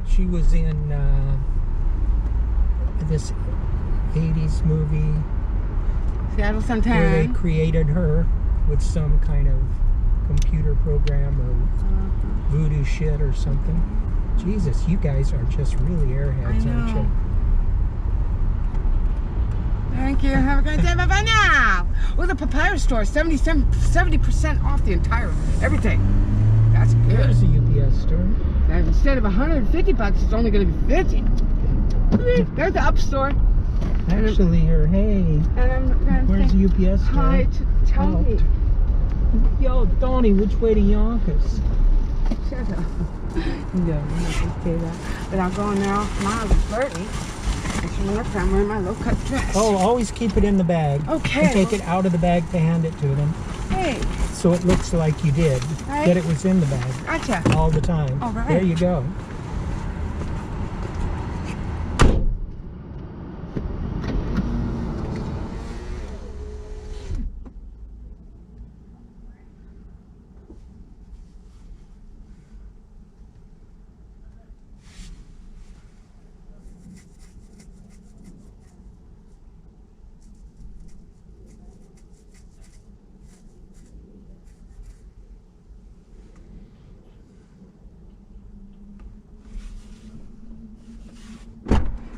She was in this 80s movie Seattle where they Suntan. created her with some kind of computer program or voodoo shit or something. Jesus, you guys are just really airheads, I aren't know. you? Thank you. Have a great day. Bye bye now. Well, the papaya store, 70% off the entire everything. That's good. There's a UPS store. And instead of $150, it's only going to be 50. There's the up store. Actually, or hey, And I'm going where's to the say UPS store? hi to Tony. Yo, Tony, which way to Yonkers? Shut up. No, I'm not going to say that. But I'll go now. Miles is flirty. And she left, I'm wearing my low-cut dress. Oh, always keep it in the bag. Okay. And take it out of the bag to hand it to them. Hey, So it looks like you did. Right. That it was in the bag gotcha. all the time. All right. There you go.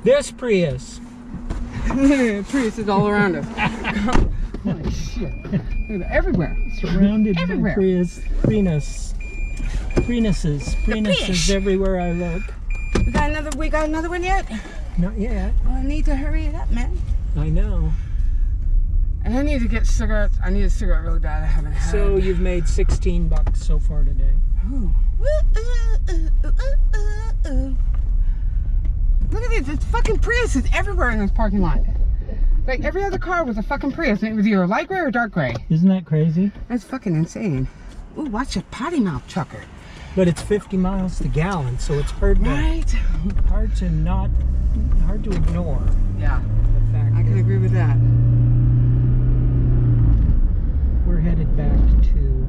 This Prius. Prius is all around us. Holy shit. Look at that. Everywhere. Surrounded Everywhere. by Priuses. Priuses everywhere I look. We got another one yet? Not yet. Well, I need to hurry it up, man. I know. And I need to get cigarettes. I need a cigarette really bad. I haven't had. So you've made $16 so far today. Ooh. Look at this. It's fucking Priuses everywhere in this parking lot. Like every other car was a fucking Prius, and it was either light gray or dark gray. Isn't that crazy? That's fucking insane. Ooh, watch your potty mouth trucker. But it's 50 miles to gallon, so it's hard to Right? hard to ignore Yeah, the fact I can that agree with that. we're headed back to.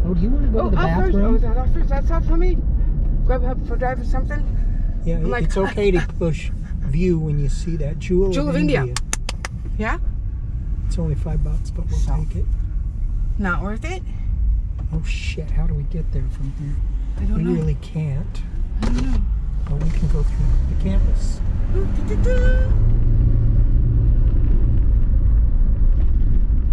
Oh, do you want to go to the offers. bathroom? Oh, is that offers? That's up for me? Grubhub for drive or something? Yeah, I'm like- it's okay to push view when you see that Jewel Jewel of India. Yeah? It's only $5, but we'll So? take it. Not worth it? Oh shit! How do we get there from here? I don't We know. really can't. I don't know. Oh, we can go through the campus.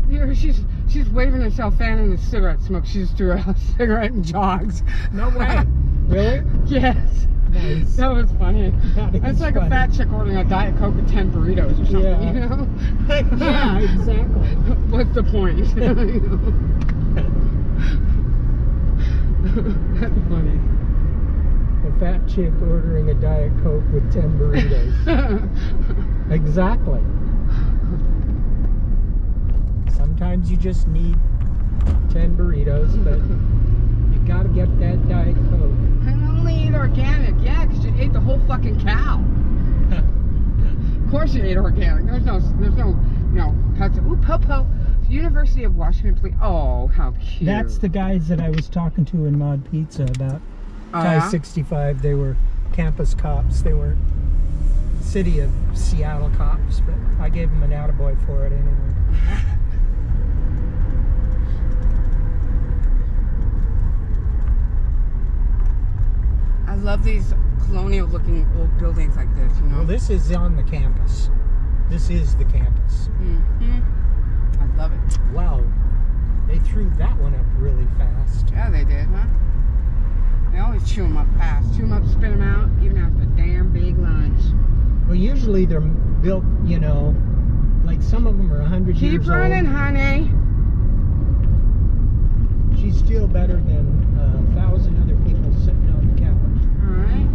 Here, she's waving herself, fanning the cigarette smoke. She just threw out a cigarette and jogs. No way. Really? Yes. Nice. That was funny. That is That's like funny. a fat chick ordering a Diet Coke with 10 burritos or something, Yeah. you know? Yeah, exactly. What's the point? That's funny. A fat chick ordering a Diet Coke with 10 burritos. Exactly. Sometimes you just need 10 burritos, but you gotta get that Diet Coke. And only eat organic, yeah, because you ate the whole fucking cow. Of course you ate organic. There's no, pets. Ooh, Popo. University of Washington, please. Oh, how cute. That's the guys that I was talking to in Mod Pizza about Oh, Thai yeah? 65. They were campus cops. They were city of Seattle cops, but I gave them an attaboy for it anyway. I love these colonial-looking old buildings like this, you know? Well, this is on the campus. This is the campus. Mm-hmm. I love it. Wow. They threw that one up really fast. Yeah, they did, huh? They always chew them up fast. Chew them up, spit them out, even after a damn big lunch. Well, usually they're built, like some of them are 100 years Keep running, old. honey. She's still better than 1,000 other people sitting on the couch. All right.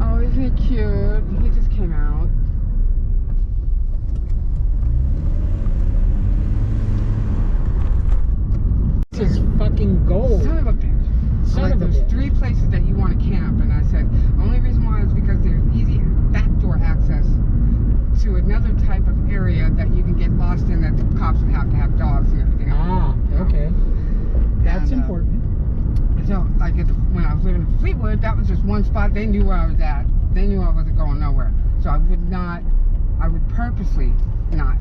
Oh, isn't he cute? He just came out. This is fucking gold. Son of a bitch. Son Like, of a there's bitch. 3 places that you want to camp, and I said, only reason why is because there's easy backdoor access to another type of area that you can get lost in, that the cops would have to have dogs and everything else. Ah, you know? okay. That's And, important. So, like, when I was living in Fleetwood, that was just one spot. They knew where I was at. They knew I wasn't going nowhere. So I would purposely not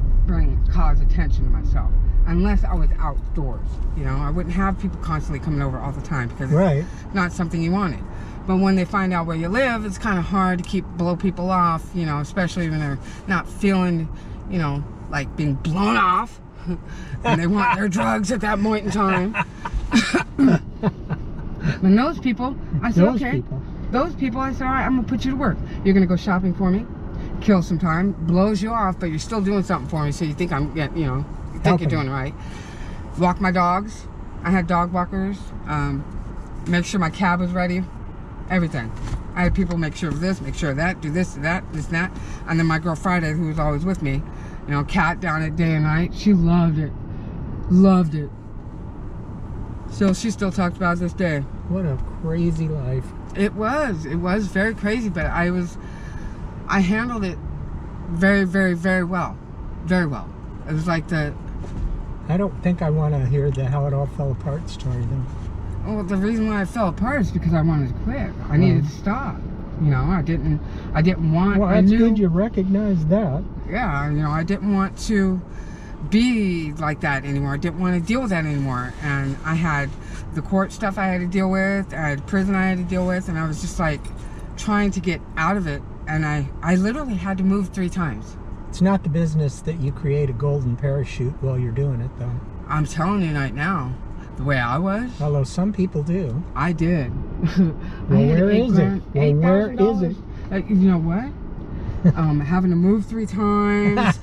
cause attention to myself unless I was outdoors. You know, I wouldn't have people constantly coming over all the time because Right. it's not something you wanted. But when they find out where you live, it's kind of hard to blow people off, you know, especially when they're not feeling, you know, like being blown off and they want their drugs at that point in time. And those people, I said, okay. Those people, I said, all right, I'm gonna put you to work. You're gonna go shopping for me, kill some time, blows you off, but you're still doing something for me, so you think you think you're doing it right. Walk my dogs. I had dog walkers. Make sure my cab was ready. Everything. I had people make sure of this, make sure of that, do this, that, this, that. And then my girl Friday, who was always with me, you know, Kat down it day and night, she loved it. Loved it. So she still talks about it this day. What a crazy life. It was very crazy, but I handled it very, very, very well. Very well. It was like I don't think I want to hear the how it all fell apart story, though. well, the reason why I fell apart is because I wanted to quit. I needed to stop. You know, I didn't want. Well, that's good you recognize that. Yeah, you know, I didn't want to be like that anymore. I didn't want to deal with that anymore. And I had the court stuff I had to deal with. I had prison I had to deal with. And I was just like trying to get out of it. And I literally had to move 3 times. It's not the business that you create a golden parachute while you're doing it, though. I'm telling you right now, the way I was, Although some people do. I did. Well, where is it? Well, where is it? You know what? Having to move 3 times.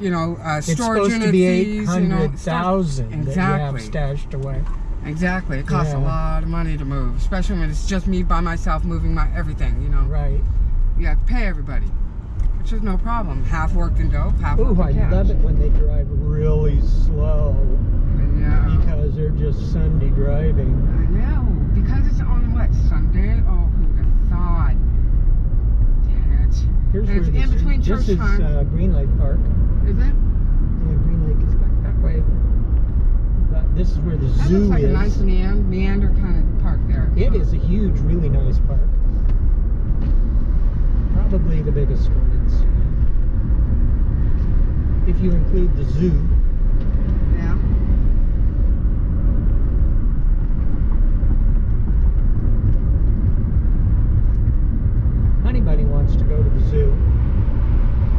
You know, It's storage supposed to be units, you know, 800,000 that you Exactly. have stashed away. Exactly. It costs a Yeah. lot of money to move, especially when it's just me by myself moving my everything, you know. Right. You have to pay everybody, which is no problem. Half worked in dope, half Ooh, worked I in cash. love it when they drive really slow Yeah. because they're just Sunday driving. I know. Because it's on what, Sunday? Oh, who'd have thought? Dang it. Here's And it's where in between this church is time. Green Lake Park. Is it? Yeah, Green Lake is back that way. But this is where the That zoo looks like is. a nice meander kind of park there. It is a huge, really nice park. Probably the biggest one if you include the zoo. Yeah. Honey Bunny wants to go to the zoo.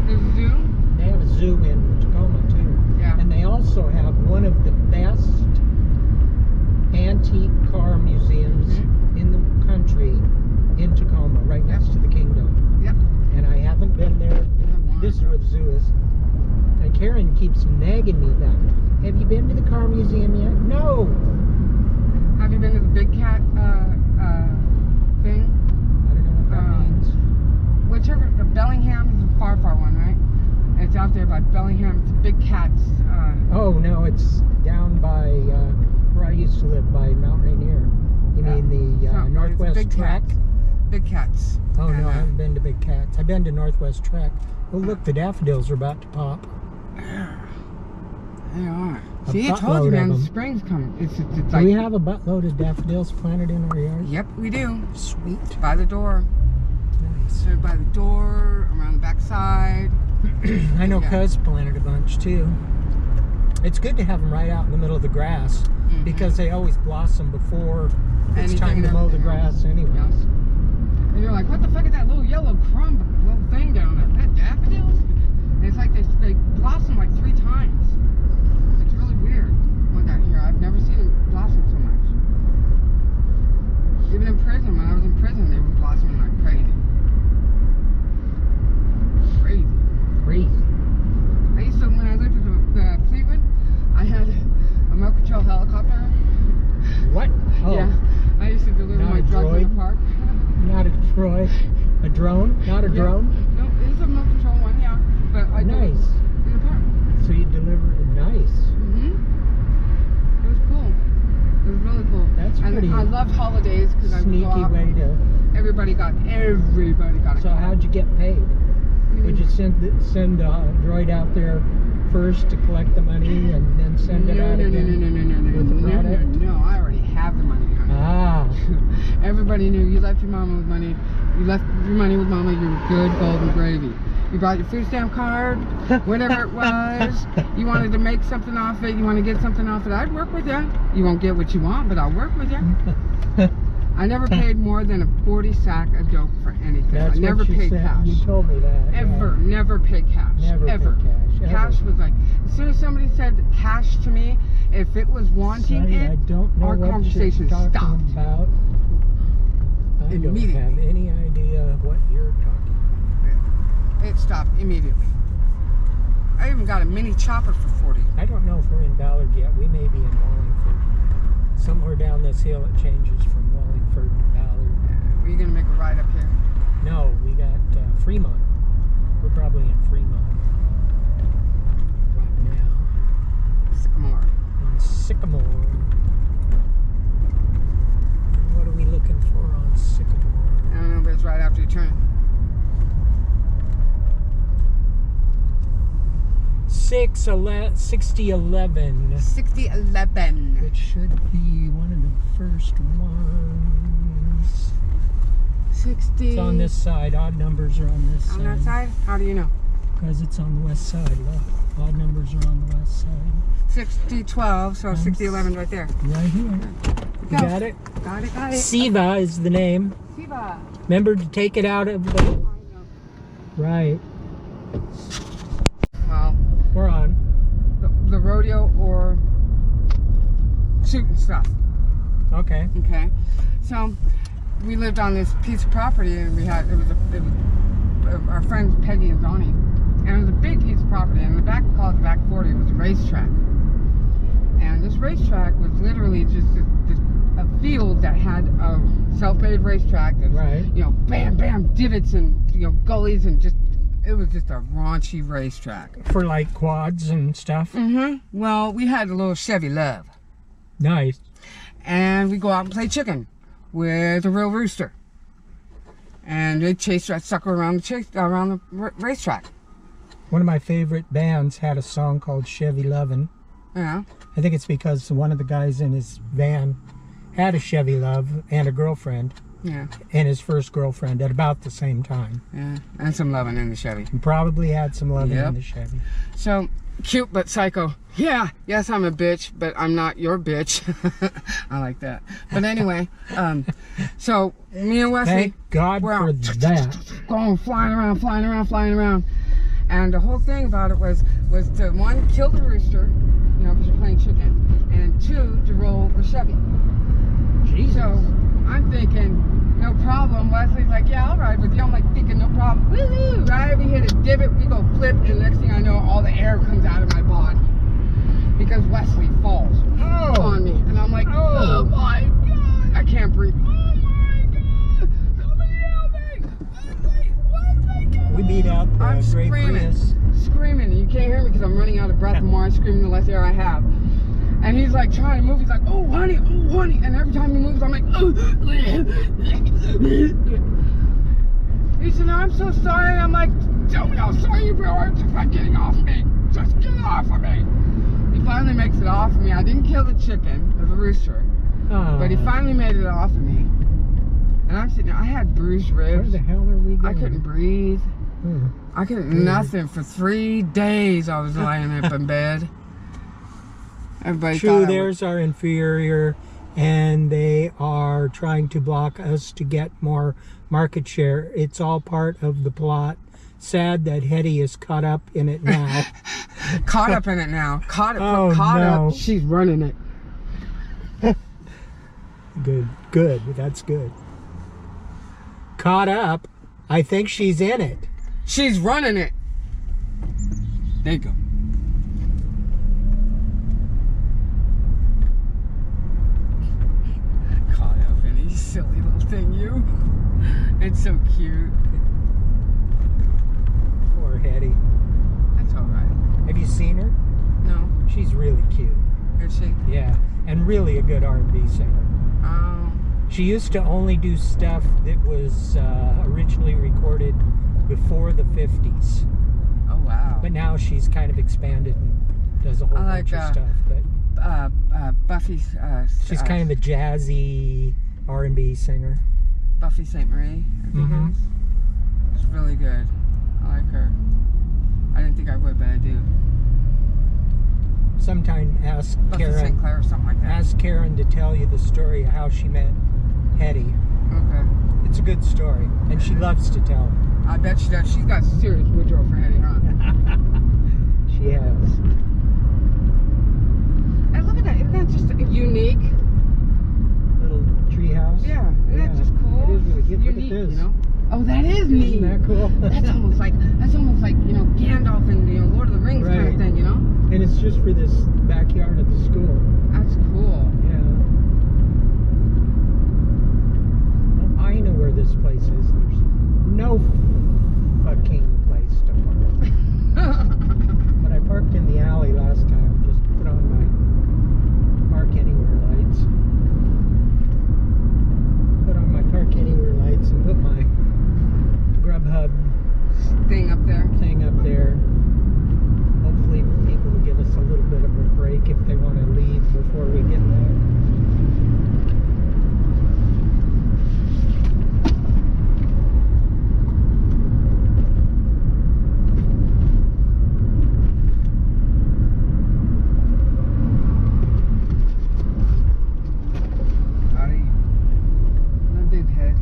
There's a zoo? They have a zoo in Tacoma too. Yeah. And they also have one of the best antique car museums in the country in Tacoma, right next to the Kingdom. Yep. And I haven't been there. This is where the zoo is. And Karen keeps nagging me about it. Have you been to the car museum yet? No. Have you been to the Big Cat thing? I don't know what that means. Whichever, the Bellingham is the far one, right? It's out there by Bellingham. It's a Big Cat's. Oh no, it's down by where I used to live, by Mount Rainier. You mean the it's not- Northwest it's Big Trek? Cats. Big Cats. Oh And, no, I haven't been to Big Cats. I've been to Northwest Trek. Oh look, the daffodils are about to pop. They are. A See, I told buttload you, of man. them. Spring's coming. It's Do like. we have a buttload of daffodils planted in our yard? Yep, we do. Sweet. By the door. Nice. So by the door, around the backside. I know Yeah. Cuz planted a bunch too. It's good to have them right out in the middle of the grass because they always blossom before it's Anything time and to mow the everything grass else. anyways. Yes. And you're like, what the fuck is that little yellow little thing down there? That daffodils? And it's like they blossom like 3 times. It's really weird with that here. I've never seen them blossom so much. Even in prison, when I was in prison, they were blossoming like crazy. Crazy. Crazy. I used to, when I lived in the Fleetwood, I had a milk control helicopter. What? Oh, Yeah. I used to deliver Not my a drugs in droid? the park. not a Troy. A drone? Not a Yeah. drone? No, it is a milk control one, yeah. But I do it Nice. in the park. So you delivered it nice. It was cool. It was really cool. That's and pretty I loved holidays because I would Sneaky go out. way to. Everybody got a So car. how'd you get paid? Would you send a droid out there first to collect the money and then send it out again with the product? No, I already have the money, honey. Ah, Everybody knew you left your mama with money. You left your money with mama, you're good golden gravy. You brought your food stamp card, whatever it was. You wanted to make something off it, you want to get something off it, I'd work with you. You won't get what you want, but I'll work with you. I never paid more than a 40 sack of dope for anything. that's I never what you paid said. cash. You told me that. Ever, never paid cash. Never ever. paid cash. Cash was like, as soon as somebody said cash to me, if it was wanting Sorry, I it, don't know our what conversation you're talking stopped. about. I don't Immediately. have any idea what you're talking about. It stopped immediately. I even got a mini chopper for 40. I don't know if we're in Ballard yet. We may be in Wallingford. Somewhere down this hill it changes from Wallingford to Ballard. Were you gonna make a ride up here? No, we got Fremont. We're probably in Fremont right now. Sycamore. On Sycamore. What are we looking for on Sycamore? I don't know, but it's right after you turn. 6011, 6011. which should be one of the first ones. 60. It's on this side. Odd numbers are on this On that side? How do you know? Because it's on the west side. Look, odd numbers are on the west side. 6012, so 6011 right there. Right here. You Go. got it? Got it. Siva is the name. Siva. Remember to take it out of the... I know. Right. Well, We're on. the rodeo or shooting stuff. Okay. Okay, so we lived on this piece of property, and it was our friends Peggy and Donnie, and it was a big piece of property. And the back, we call it the back 40, it was a racetrack. And this racetrack was literally just a field that had a self-made racetrack. That, Right. you know, bam, bam, divots and gullies and just. It was just a raunchy racetrack. For like quads and stuff. Mm-hmm. Well, we had a little Chevy Love. Nice. And we go out and play chicken with a real rooster. And they chase that sucker around the racetrack. One of my favorite bands had a song called Chevy Lovin'. Yeah. I think it's because one of the guys in his van had a Chevy Love and a girlfriend, Yeah. and his first girlfriend at about the same time. Yeah. And some loving in the Chevy. And probably had some loving Yep. in the Chevy. So, cute but psycho. Yeah. Yes, I'm a bitch, but I'm not your bitch. I like that. But anyway, so me and Wesley. Thank God we're for out that. going flying around. And the whole thing about it was to, one, kill the rooster, you know, because you're playing chicken, and two, to roll the Chevy. Jesus. So I'm thinking, no problem. Wesley's like, yeah, I'll ride with you. I'm like thinking, no problem. Woo-hoo! Right? We hit a divot, we go flip, and the next thing I know, all the air comes out of my body because Wesley falls on me, and I'm like, oh my God, I can't breathe. Oh my God, somebody help me! Wesley, We beat out the I'm Great Prius. screaming. You can't hear me because I'm running out of breath. The more I scream, the less air I have. And he's like trying to move. He's like, oh honey. And every time he moves, I'm like, oh. He said, no, I'm so sorry. I'm like, tell me how sorry you are. Just by getting off me. Just get off of me. He finally makes it off of me. I didn't kill the chicken, or the rooster, but he finally made it off of me. And I'm sitting there. I had bruised Where ribs. the hell are we going? I couldn't breathe. Hmm. I couldn't nothing for 3 days. I was lying up in bed. Everybody True, thought I theirs are inferior, and they are trying to block us to get more market share. It's all part of the plot. Sad that Hetty is caught up in it now. caught up in it now. Caught Oh, caught no. up. She's running it. Good. That's good. Caught up. I think she's in it. She's running it. There you go. Caught up in it, you silly little thing, you. It's so cute. Poor Hetty. That's all right. Have you seen her? No, She's really cute. is she? Yeah, and really a good R&B singer. Oh. She used to only do stuff that was originally recorded before the 50s. Oh wow. But now she's kind of expanded and does a whole I like, bunch of stuff. But Buffy's. she's kind of a jazzy R&B singer. Buffy St. Marie, I think Mhm. it is. It's really good. I like her. I didn't think I would, but I do. Sometime ask Buffy St. Karen. Clair or something like that. Ask Karen to tell you the story of how she met Hetty. Okay. It's a good story, and she loves to tell it. I bet she does. She's got serious Woodrow for Hetty, huh? She has. And look at that. Isn't that just unique? Little treehouse. Yeah. Isn't that just cool? It is really good. Look at Unique, this. you know? Oh, that is neat. Isn't that cool? That's almost like you know, Gandalf and Lord of the Rings kind Right. of thing, you know? And it's just for this backyard of the school. That's cool. Yeah. Well, I know where this place is. There's no fucking place to park. But I parked in the alley last time. Just put on my Park Anywhere lights. Put on my Park Anywhere lights and put my Grubhub Thing up there. thing up there. Hopefully people will give us a little bit of a break if they want to leave before we get back. Howdy. My big head.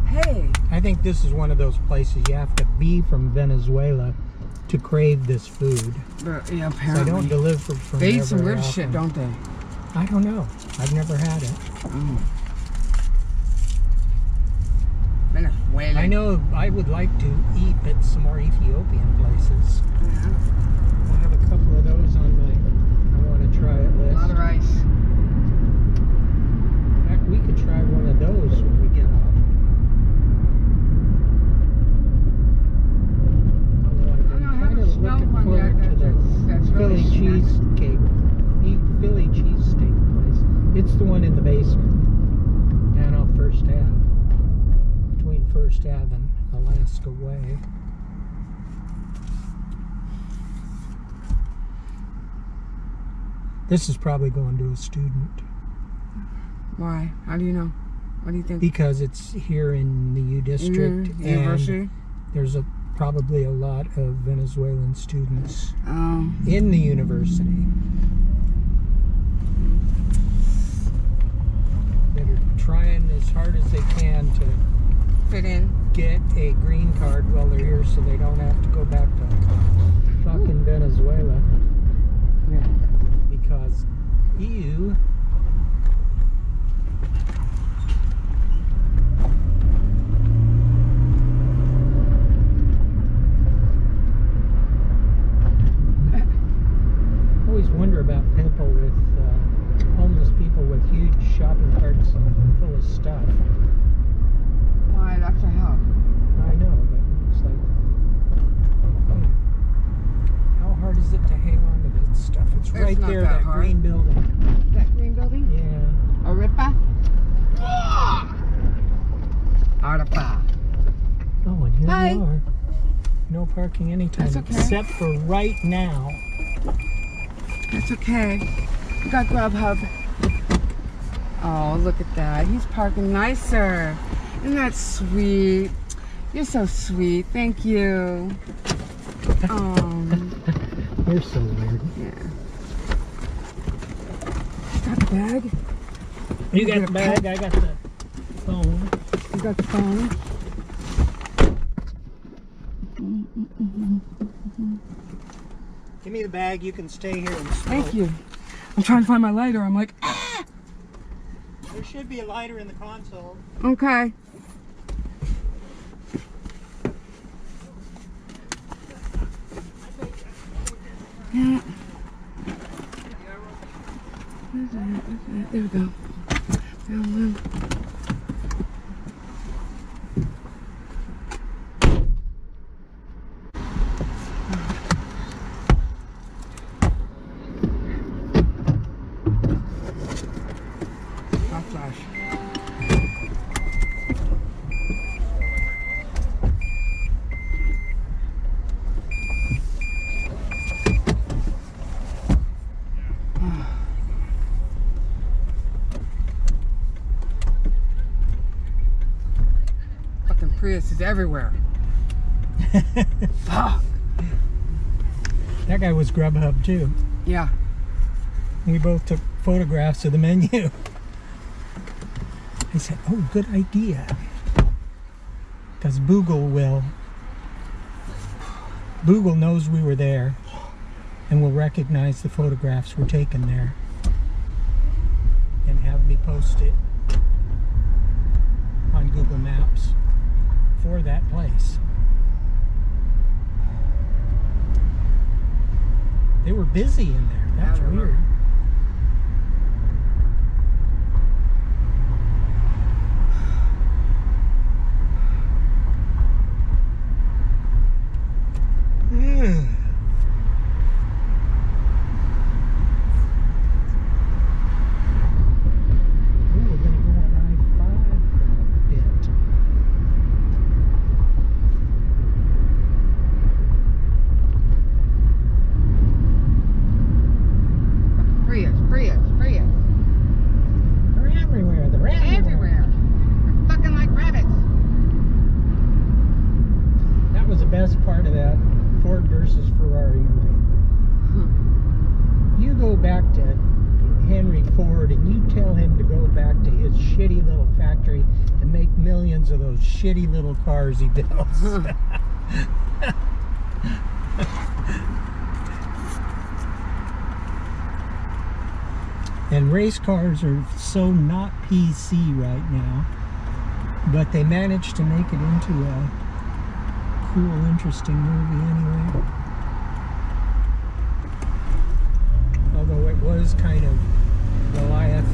Hey. I think this is one of those places you have to be from Venezuela to crave this food. But, yeah, So apparently. they don't deliver from They eat there some very weird shit, often. don't they? I don't know. I've never had it. Oh. Venezuela. I know I would like to eat at some more Ethiopian places. Yeah. I have a couple of those on my I want to try it A list. lot of rice. In fact, we could try one of those when we get off. Although I've I know, I been kind haven't of smelled looking one forward yet. to the That's really Philly snacky. cheesecake. Philly cheesesteak place. It's the one in the basement. Down off First Ave. Between First Ave and Alaska Way. This is probably going to a student. Why? How do you know? What do you think? Because it's here in the U District and University? there's probably a lot of Venezuelan students Oh. in the university that are trying as hard as they can to Fit in. get a green card while they're here so they don't have to go back to fucking Venezuela Yeah. because you always wonder about people with homeless people with huge shopping carts full of stuff. Why? That's a help. I know, but it's like, how hard is it to hang on to this stuff? It's right not there, that that hard. green building. That green building? Yeah. Arepa? Arepa. Oh, and here Hi. we are. No parking anytime That's okay. except for right now. That's okay. We got Grubhub. Oh, look at that. He's parking nicer. Isn't that sweet? You're so sweet. Thank you. You're so weird. Yeah. Got the bag? You got Get the a bag, I got the phone. You got the phone? Give me the bag, you can stay here and smoke. Thank you. I'm trying to find my lighter. I'm like, There should be a lighter in the console. okay. Yeah. There we go. Found one. Hot flash. Prius is everywhere. Fuck. That guy was Grubhub too. Yeah. We both took photographs of the menu. I said, oh, good idea. Because Google knows we were there and will recognize the photographs were taken there and have me post it on Google Maps for that place. They were busy in there. That's Yeah, they were. weird. Ooh, we're gonna go on I-5 for a bit. Prius. They're everywhere. They're Everywhere. They're fucking like rabbits. That was the best part of that Ford versus Ferrari movie. You go back to Henry Ford and you tell him to go back to his shitty little factory and make millions of those shitty little cars he builds. And race cars are so not PC right now, but they managed to make it into a cool, interesting movie anyway. Although it was kind of Goliath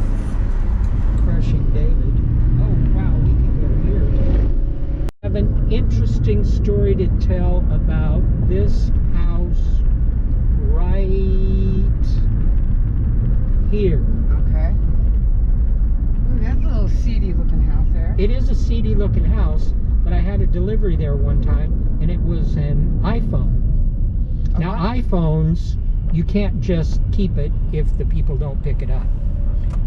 crushing David. Oh wow, we can go here. I have an interesting story to tell about this house right here. Okay. Ooh, that's a little seedy looking house there. It is a seedy looking house, but I had a delivery there one time and it was an iPhone. Now iPhones, you can't just keep it if the people don't pick it up.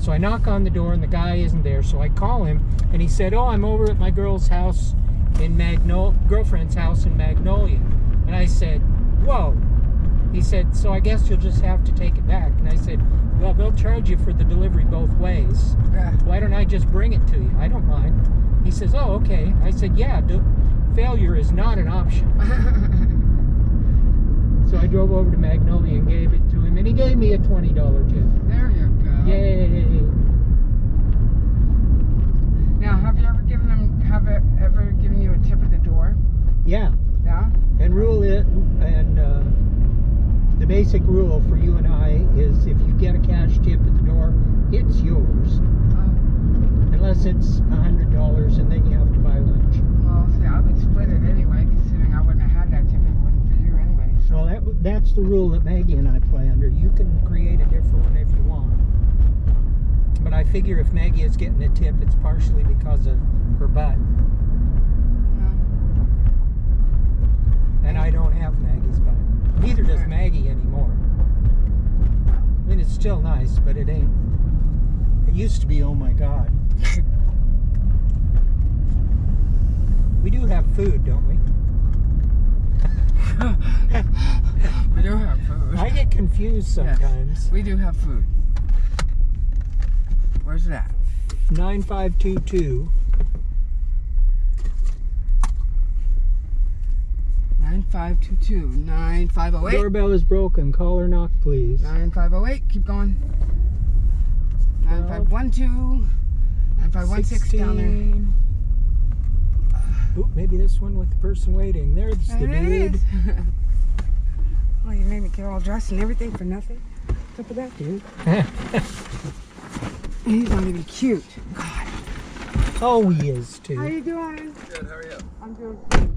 So I knock on the door and the guy isn't there, so I call him and he said, oh, I'm over at my girlfriend's house in Magnolia. And I said, whoa. He said, so I guess you'll just have to take it back. And I said, well, they'll charge you for the delivery both ways. Yeah. Why don't I just bring it to you? I don't mind. He says, oh, okay. I said, yeah, failure is not an option. So I drove over to Magnolia and gave it to him, and he gave me a $20 tip. There you go. Yay! Now, have ever given you a tip at the door? Yeah, Yeah. and the basic rule for you and I is if you get a cash tip at the door, it's yours. Unless it's $100 and then you have to buy lunch. Well, see, I would split it anyway, considering I wouldn't have had that tip if it wasn't for you anyway. So. Well, that's the rule that Maggie and I play under. You can create a different one if you want. But I figure if Maggie is getting a tip, it's partially because of her butt. And I don't have Maggie's butt. Neither does Maggie anymore. I mean, it's still nice, but it ain't. It used to be, oh my God. We do have food, don't we? We do have food. I get confused sometimes. Yes, we do have food. Where's that? 9522. 9522 9508. Doorbell is broken. Call or knock, please. 9508. Keep going. 9512. 9516 down there. Oop, maybe this one with the person waiting. There's the There it dude. is. Oh, you made me get all dressed and everything for nothing. What's up with that, dude? He's not even cute. God. Oh, he is How too. you doing? Good, how are you? I'm doing good.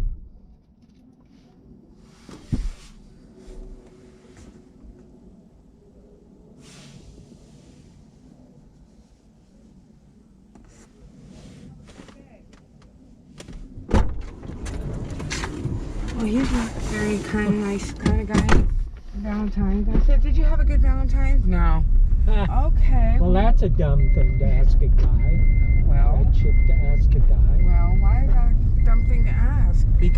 Well, he's a very kind of nice kind of guy. Valentine's. I said, did you have a good Valentine's? No. Okay. Well, that's a dumb thing to ask a guy. Well, A chick to ask a guy. well, why is that a dumb thing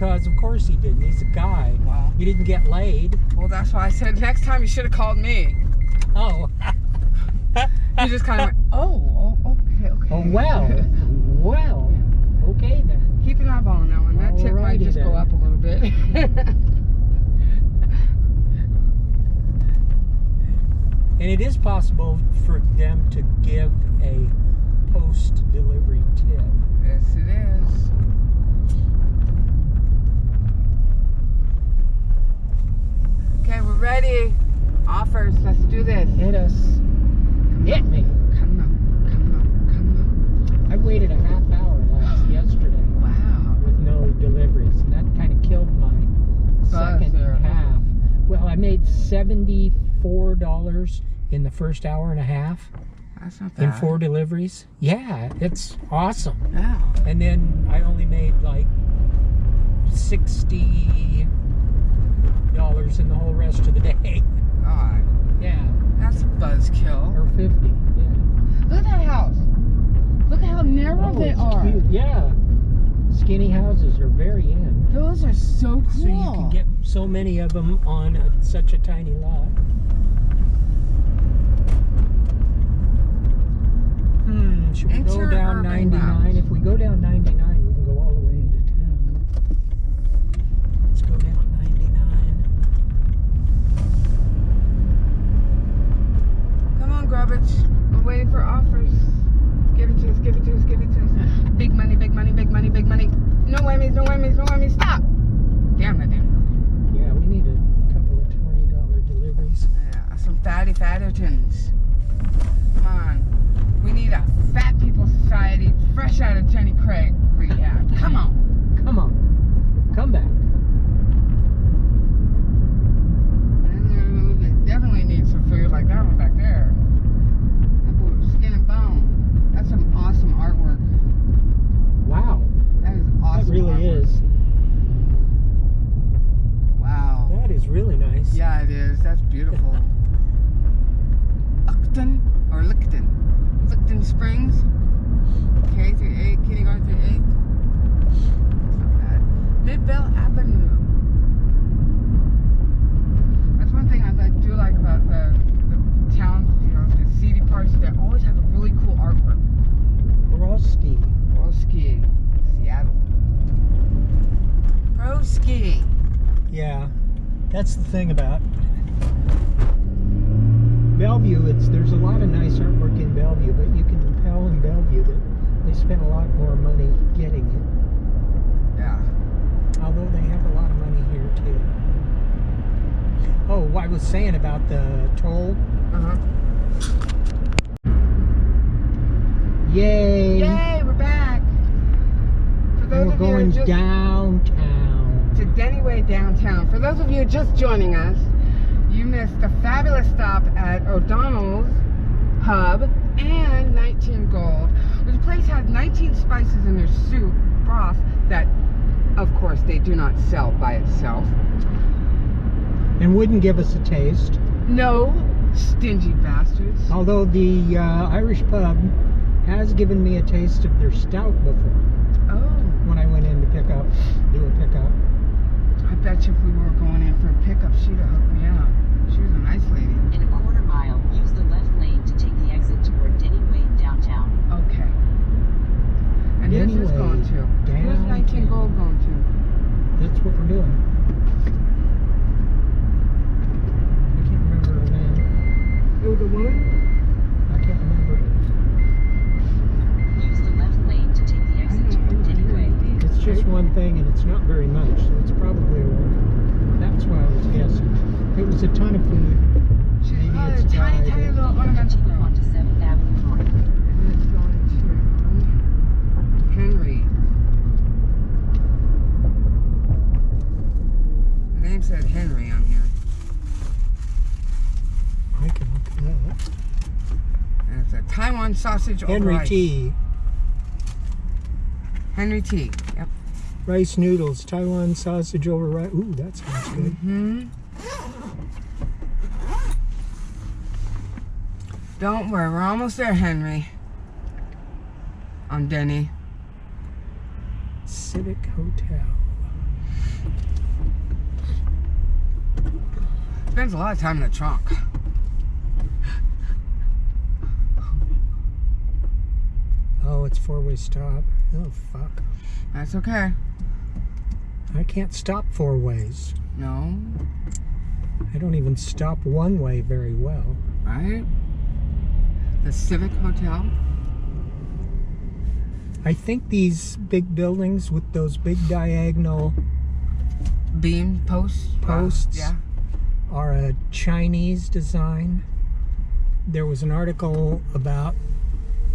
because of course he didn't. He's a guy. Wow. He didn't get laid. Well, that's why I said next time you should have called me. Oh. You just kind of went, oh, okay. Oh, well. Well. Okay then. Keep an eyeball on that one. That tip might Alrighty just go then. up a little bit. And it is possible for them to give a post-delivery tip. Yes, it is. Okay, we're ready. Offers. Let's do this. Hit us. Hit me. Come on. I waited a half hour yesterday Wow. with no deliveries, and that kind of killed my second there. half. Well, I made $74 in the first hour and a half That's not bad. in 4 deliveries. Yeah, it's awesome. Yeah. And then I only made like $60 in the whole rest of the day. God. Yeah, That's a buzzkill. or 50. Yeah. Look at that house. Look at how narrow Oh, they it's are. cute. Yeah. Skinny houses are very in. Those are so cool. So you can get so many of them on such a tiny lot. Should we go Enter down urban 99? route. If we go down 99, we can go all the way into town. Let's go down 99. Come on, Grubbage. We're waiting for offers. Give it to us. Big money. No whammies. Stop. Damn, that didn't work. Yeah, we need a couple of $20 deliveries. Yeah, some fattertons. Come on. We need a fat people society fresh out of Jenny Craig rehab. Come on. Come on. Come back. And those that definitely need some food, like that one back there. That boy was skin and bone. That's some awesome artwork. Wow. That is awesome. That really artwork. is. Wow. That is really nice. Yeah, it is. That's beautiful. Uckton or Licton? Licton Springs. K through 8, kindergarten through 8. Not bad. Midvale Avenue. That's one thing I do like about the town, the seedy parts. They always have a really cool artwork. Broski. Broski, Seattle. Broski. Yeah, that's the thing about Bellevue. There's a lot of nice artwork in Bellevue, but you can tell in Bellevue that they spent a lot more money getting it. Yeah. Although they have a lot of money here too. Oh, I was saying about the toll. Uh-huh. Yay! Yay, we're back. For And those we're of you going just downtown. to Denny Way downtown. For those of you just joining us, you missed a fabulous stop at O'Donnell's Pub and 19 Gold, which place has 19 spices in their soup broth that, of course, they do not sell by itself. And wouldn't give us a taste. No, stingy bastards. Although the Irish pub has given me a taste of their stout before. Oh, When I went in to do a pickup. I bet you if we were going in for a pickup, she'd have hooked me up. She was a nice lady. In a quarter mile, use the left lane to take the exit toward Denny Way downtown. Okay. And who's this Denny going Way to? Who's 19 Gold going to? That's what we're doing. I can't remember her name. Oh, the woman? I can't remember. Use the left lane to take the exit toward Denny Way. It's just one thing and it's not very much, so it's probably a woman. That's why I was guessing. It was a ton of food. She's Maybe probably it's a tiny, died. tiny little ornamental Continue girl. on to 7th Avenue North. And it's going to Henry. The name said Henry on here. I can look it up. And it's a Taiwan sausage over Henry rice. T. Henry T. Yep. Rice noodles, Taiwan sausage over rice. Ooh, that sounds good. Mm-hmm. Don't worry, we're almost there, Henry. On Denny. Civic Hotel. Spends a lot of time in the trunk. Oh, it's four-way stop. Oh, fuck. That's okay. I can't stop four ways. No. I don't even stop one way very well. Right? The Civic Hotel. I think these big buildings with those big diagonal Beam posts. posts Yeah. are a Chinese design. There was an article about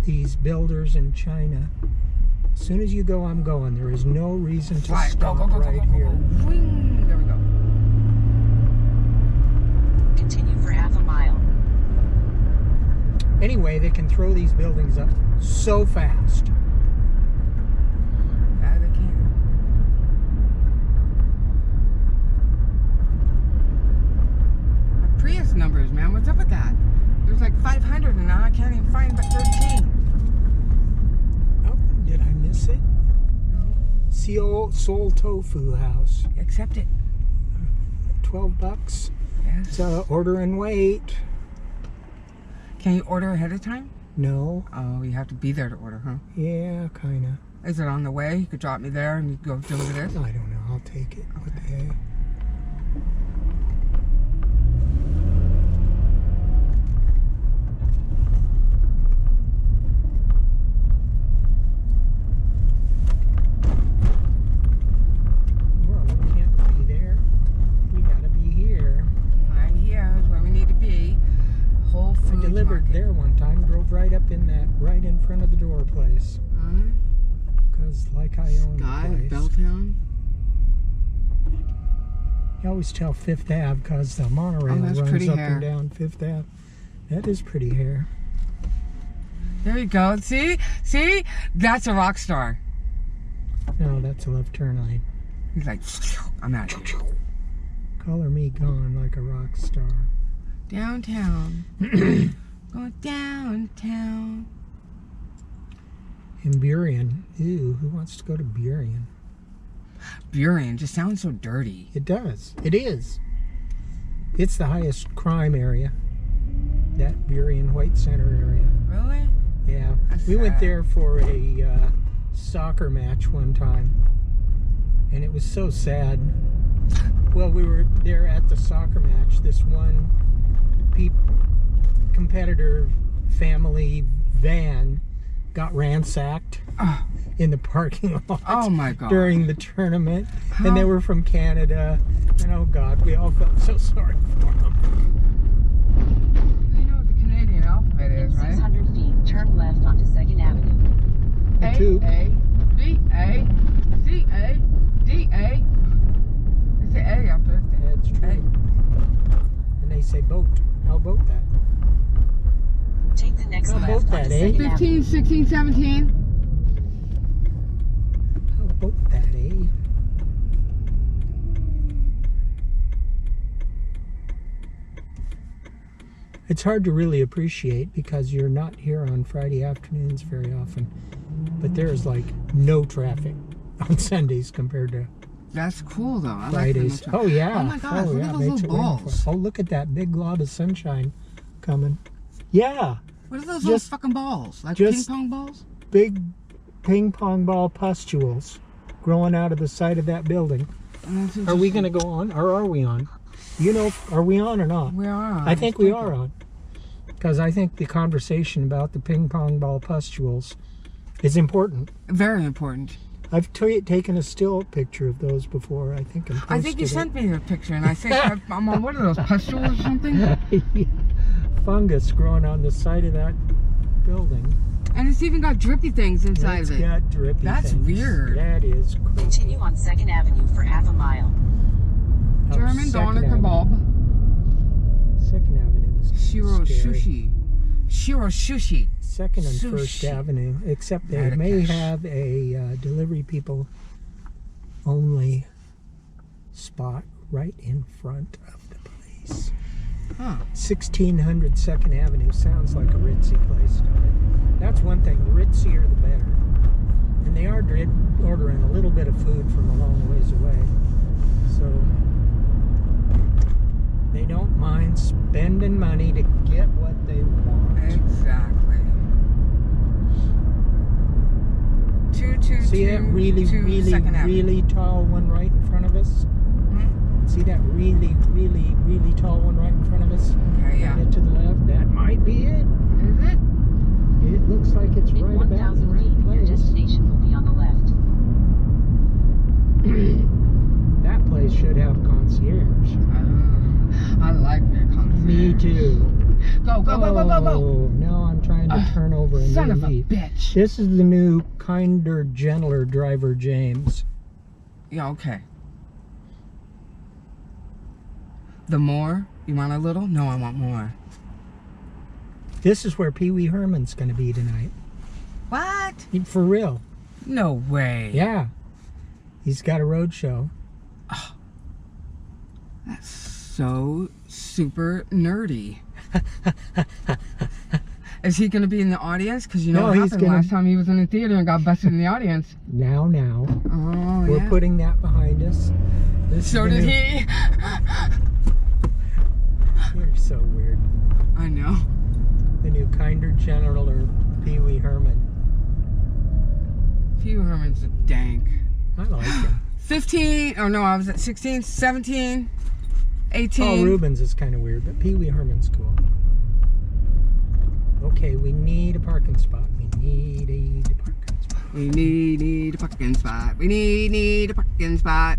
these builders in China. As soon as you go, I'm going. There is no reason to Right. stop Go, go, go, right go, go, here. go. Wing. There we go. Continue for half a mile. Anyway, they can throw these buildings up so fast. Yeah, they can. My Prius numbers, man. What's up with that? There's like 500 and now I can't even find but 13. Oh, did I miss it? No. Seoul Tofu House. Accept it. $12. Yes. It's order and wait. Can you order ahead of time? No. Oh, you have to be there to order, huh? Yeah, kinda. Is it on the way? You could drop me there and you go deliver this? I don't know. I'll take it. What the heck? Well, we can't be there. We gotta be here. Right here is where we need to be. Whole I Foods delivered Market. there one time. Drove right up in that, right in front of the door place. Huh? Because, like I own Guy the of place. Belltown. You always tell Fifth Ave because the monorail Oh, that's runs pretty up hair. and down Fifth Ave. That is pretty hair. There you go. See? See? That's a rock star. No, that's a left turn lane. He's like, I'm out of here. Color me gone like a rock star. Downtown. Going downtown. In Burien. Ew, who wants to go to Burien? Burien just sounds so dirty. It does. It is. It's the highest crime area. That Burien White Center area. Really? Yeah. That's We went sad. there for a soccer match one time. And it was so sad. Well, we were there at the soccer match. This one competitor family van got ransacked Oh, in the parking lot oh my God. during the tournament. How- And they were from Canada. And oh God, we all felt so sorry for them. You know what the Canadian alphabet In is, right? 600 feet, turn left onto 2nd Avenue. The tube. A, B, A, C, A, D, A. They say A after it. That's true. And they say boat. How about that? Take the next How left about onto that, eh? 2nd Avenue. 15, 16, 17. How about that, eh? It's hard to really appreciate because you're not here on Friday afternoons very often. But there's like no traffic on Sundays compared to That's cool though. I Fridays. like them. Oh yeah. Oh my gosh, look at those makes little it wonderful. balls. Oh, look at that big glob of sunshine coming. Yeah, What are those little Just- fucking balls? Like just- ping pong balls? big ping pong ball pustules growing out of the side of that building. Are we going to go on or are we on? You know, are we on or not? We are. I think we are on. Because I think the conversation about the ping pong ball pustules is important. Very important. I've taken a still picture of those before, I think. And I think you posted sent me a picture, and I think I'm on what are those pustules or something? it. Fungus growing on the side of that building. And it's even got drippy things inside It's of it. got drippy That's things. weird. That is creepy. Continue on 2nd Avenue for half a mile. Oh, German Second doner Avenue. kebab. 2nd Avenue is Shiro scary. sushi. Shiro sushi. 2nd and Sushi. 1st Avenue, except they Atticus. may have a delivery people only spot right in front of the place. Huh. 1600 2nd Avenue sounds like a ritzy place, doesn't it? That's one thing, the ritzier the better. And they are ordering a little bit of food from a long ways away. So they don't mind spending money to get what they want. Exactly. See that really, really, Second Avenue. really tall one right in front of us? Hmm? See that really, really, really tall one right in front of us? Okay, yeah. Kinda to the left. That might be it. Is it? It looks like it's In right about in the 1,000 right feet, your place. destination will be on the left. That place should have concierge. I like that concierge. Me too. Go, go, go, go, go, go. Oh, now I'm trying to turn over and Son of a leave. bitch. This is the new, kinder, gentler driver, James. Yeah, okay. The more? You want a little? No, I want more. This is where Pee Wee Herman's going to be tonight. What? For real. No way. Yeah. He's got a road show. That's so super nerdy. Is he going to be in the audience? Because you know No, what he's happened gonna- last time he was in the theater and got busted in the audience. Now. Oh, We're yeah. putting that behind us. This is So the did new- he. You're so weird. I know. The new kinder, gentler Pee Wee Herman. Hugh Herman's a dank. I like him. 15, oh no, I was at 16, 17, 18. Paul Rubens is kind of weird, but Pee Wee Herman's cool. Okay, we need a parking spot. We need a parking spot. We need a parking spot. We need a parking spot.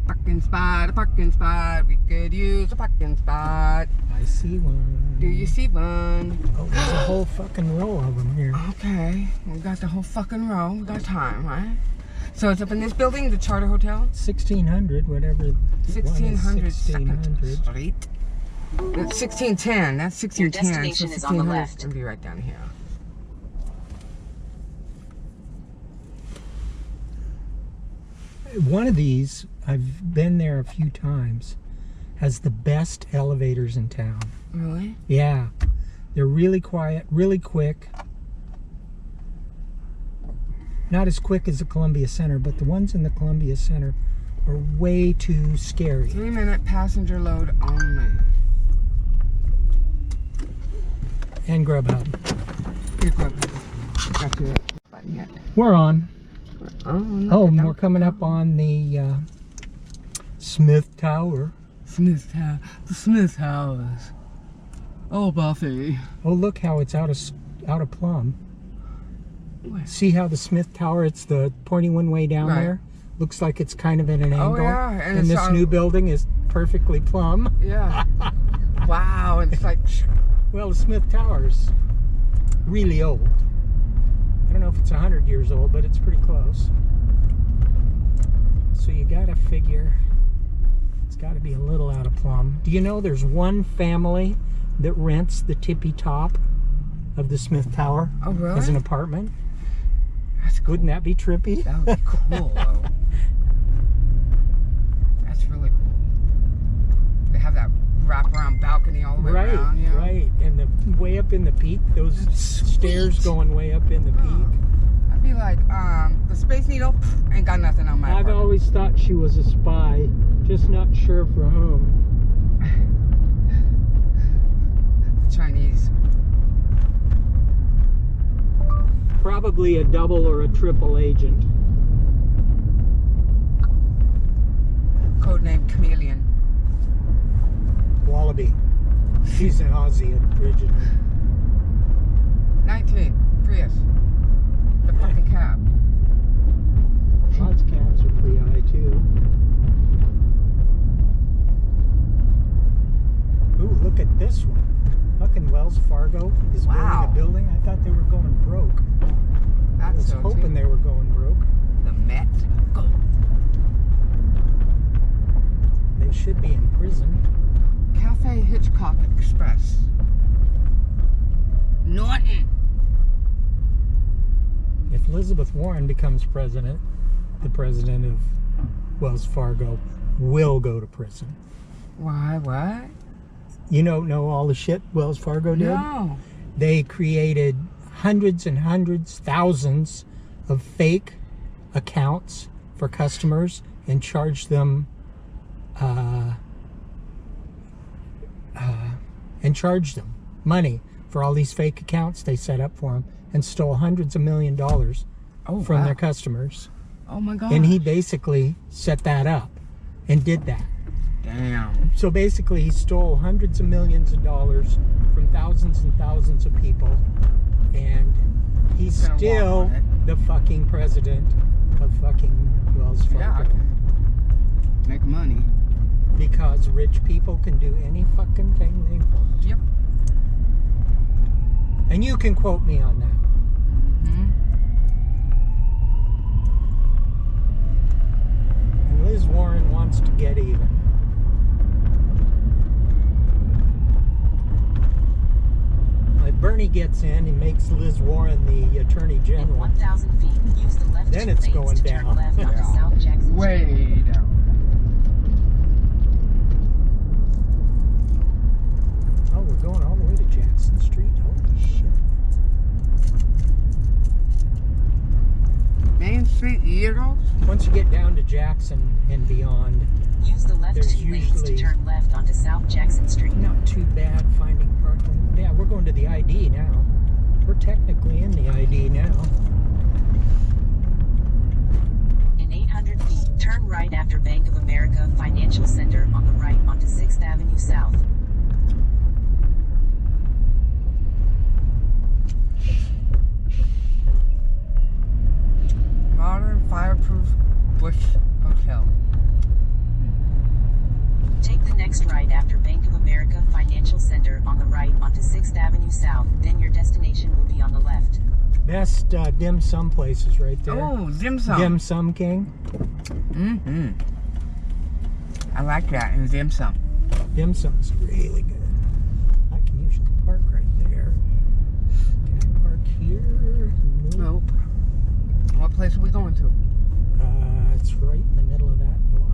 Parking spot, a parking spot. We could use a parking spot. I see one. Do you see one? Oh, there's a whole fucking row of them here. Okay, we got the whole fucking row. We got time, right? So it's up in this building, the Charter Hotel. 1600, whatever. it was, 1600 Second 1600. Street. That's 1610. That's 1610. Your destination is on the 1600 left. It'll be right down here. One of these, I've been there a few times, has the best elevators in town. Really? Yeah. They're really quiet, really quick. Not as quick as the Columbia Center, but the ones in the Columbia Center are way too scary. 3-minute passenger load only. And Grubhub. Here, go. Got to it. Button yet. We're on. Oh, and we're coming up on the Smith Tower. Smith House. The Smith House. Oh, Buffy. Oh, look how it's out of plumb. Where? See how the Smith Tower, it's the pointing one way down Right. there? Looks like it's kind of at an angle. yeah, and And it's this on- new building is perfectly plumb. Yeah. Wow, and it's like, Well, the Smith Tower's really old. I don't know if it's 100 years old, but it's pretty close. So you gotta figure it's gotta be a little out of plumb. Do you know there's one family that rents the tippy top of the Smith Tower oh, really? as an apartment? That's cool. Wouldn't that be trippy? That would be cool, though. That's really cool. They have that wraparound balcony all the way Right, around, you know? right. And the way up in the peak, those That's stairs sweet. going way up in the Oh. peak. I'd be like, the Space Needle ain't got nothing on my I've apartment. always thought she was a spy, just not sure for whom. Chinese. Probably a double or a triple agent. Codename Chameleon. Wallaby. She's an Aussie originally. 19. Prius. The fucking cab. Lots of cabs are pretty high too. Ooh, look at this one. Fucking Wells Fargo is Wow. building a building. I thought they were going broke. I That's was so hoping too. they were going broke. The Met. Go. They should be in prison. Cafe Hitchcock Express. Norton. If Elizabeth Warren becomes president, the president of Wells Fargo will go to prison. Why? What? You don't know all the shit Wells Fargo did? No. They created hundreds and hundreds, thousands of fake accounts for customers and charged them and charged them money for all these fake accounts they set up for them and stole hundreds of $1,000,000 from their customers. Oh my God. And he basically set that up and did that. Damn. So basically he stole hundreds of millions of dollars from thousands and thousands of people, and he's Gonna walk still on it. the fucking president of fucking Wells Fargo. Yeah, I can make money. Because rich people can do any fucking thing they want. Yep. And you can quote me on that. Hmm. And Liz Warren wants to get even. If Bernie gets in, he makes Liz Warren the Attorney In General. 1,000 feet, use the left Then two it's lanes going to turn down. left onto Yeah. South Jackson Way down. Oh, we're going all the way to Jackson Street. Holy shit. Main Street, Eagles. Once you get down to Jackson and beyond, Street. Use the left There's two lanes to usually- turn left onto South Jackson Street. not too bad finding parking. Yeah, we're going to the ID now. We're technically in the ID now. In 800 feet, turn right after Bank of America Financial Center on the right onto 6th Avenue South. Modern fireproof Bush Hotel. Take the next right after Bank of America Financial Center on the right onto 6th Avenue South. Then your destination will be on the left. Best dim sum places right there. Oh, dim sum. Dim Sum King. Mm-hmm. I like that in dim sum. Dim sum's really good. I can usually park right there. Can I park here? Nope. What place are we going to? It's right in the middle of that block.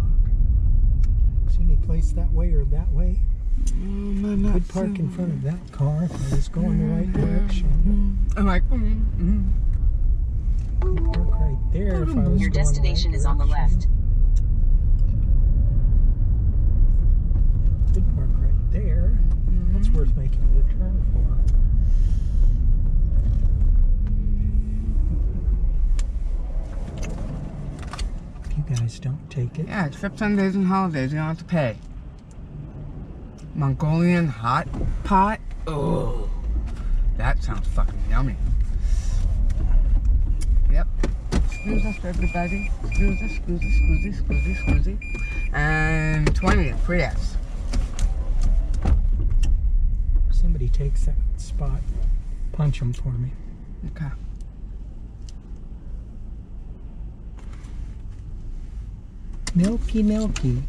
See any place that way or that way? Could park in front of that car if I was going the right direction. I'm like, Park right there if I was Your going the destination right is on the direction. left. Could park right there. That's worth making a turn for. If you guys don't take it. yeah, except Sundays and holidays, you don't have to pay. Mongolian hot pot. Oh, that sounds fucking yummy. Yep. Excuse us, everybody. Excuse us, excuse us. And 20 at Prius. If somebody takes that spot, punch them for me. Okay. Milky, milky.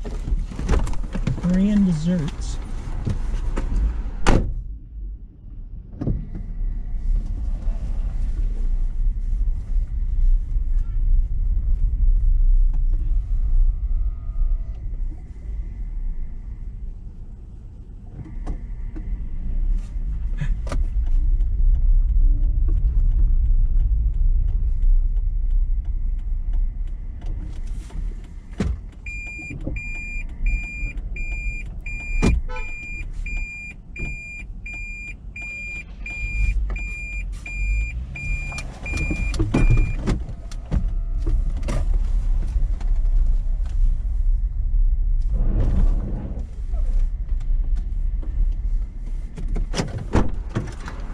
Korean desserts.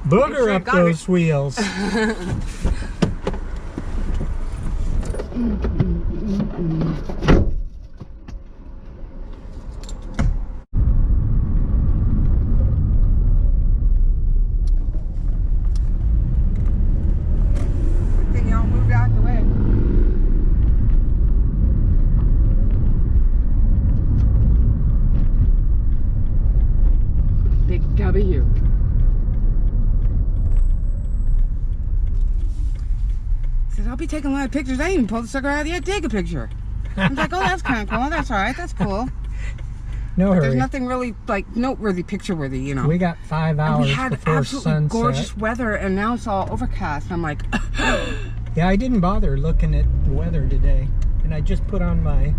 Booger sure up got those wheels. Good thing y'all moved out the way. Big W. Says, I'll be taking a lot of pictures. I even pulled the sucker out yet, take a picture. I was like, oh, that's kind of cool. That's all right. That's cool. No There's hurry. nothing really, like, noteworthy, picture-worthy, you know. We got 5 And hours we had before absolutely sunset. gorgeous weather, and now it's all overcast. I'm like, Yeah, I didn't bother looking at the weather today, and I just put on my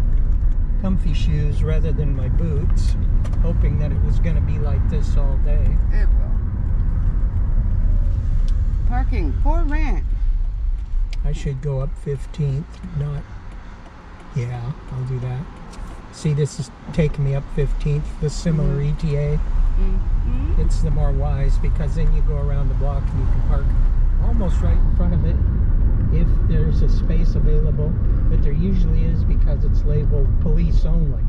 comfy shoes rather than my boots, hoping that it was going to be like this all day. It will. Parking for rent. I should go up 15th, not... Yeah, I'll do that. See, this is taking me up 15th, the similar ETA. Mm-hmm. It's the more wise, because then you go around the block and you can park almost right in front of it if there's a space available, but there usually is because it's labeled police only.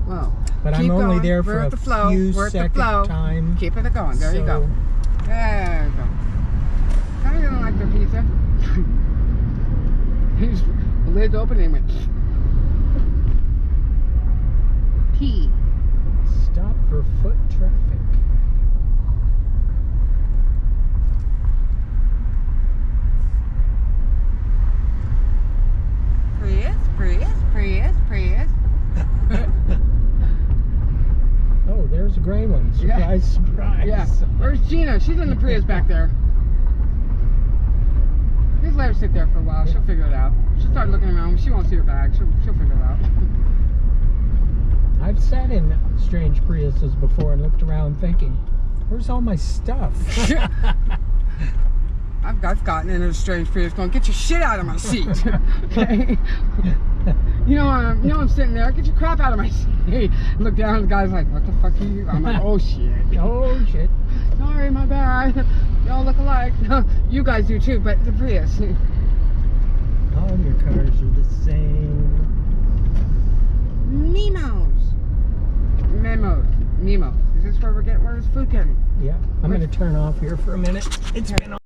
Well, But I'm keep only going. there We're for at a the flow. few We're at the second flow. time. Keep it going. There you go. So, There you go. Kind of didn't like their pizza. The lid's open and he went. Pee. Stop for foot traffic. Prius. Oh, there's a gray one. Surprise, surprise. Yeah. Where's Gina? She's in the Prius back there. Just let her sit there for a while. She'll figure it out. She'll start looking around. She won't see her bag. She'll figure it out. I've sat in strange Priuses before and looked around thinking, where's all my stuff? I've gotten in a strange Prius going, get your shit out of my seat. Okay? You know, I'm sitting there, get your crap out of my seat. Look down, the guy's like, what the fuck are you? I'm like, oh shit. Oh shit. Sorry, my bad. Y'all look alike. You guys do too, but the Prius. All your cars are the same. Memos. Is this where we're getting, where's food getting? Yeah, I'm going to turn off here for a minute. It's been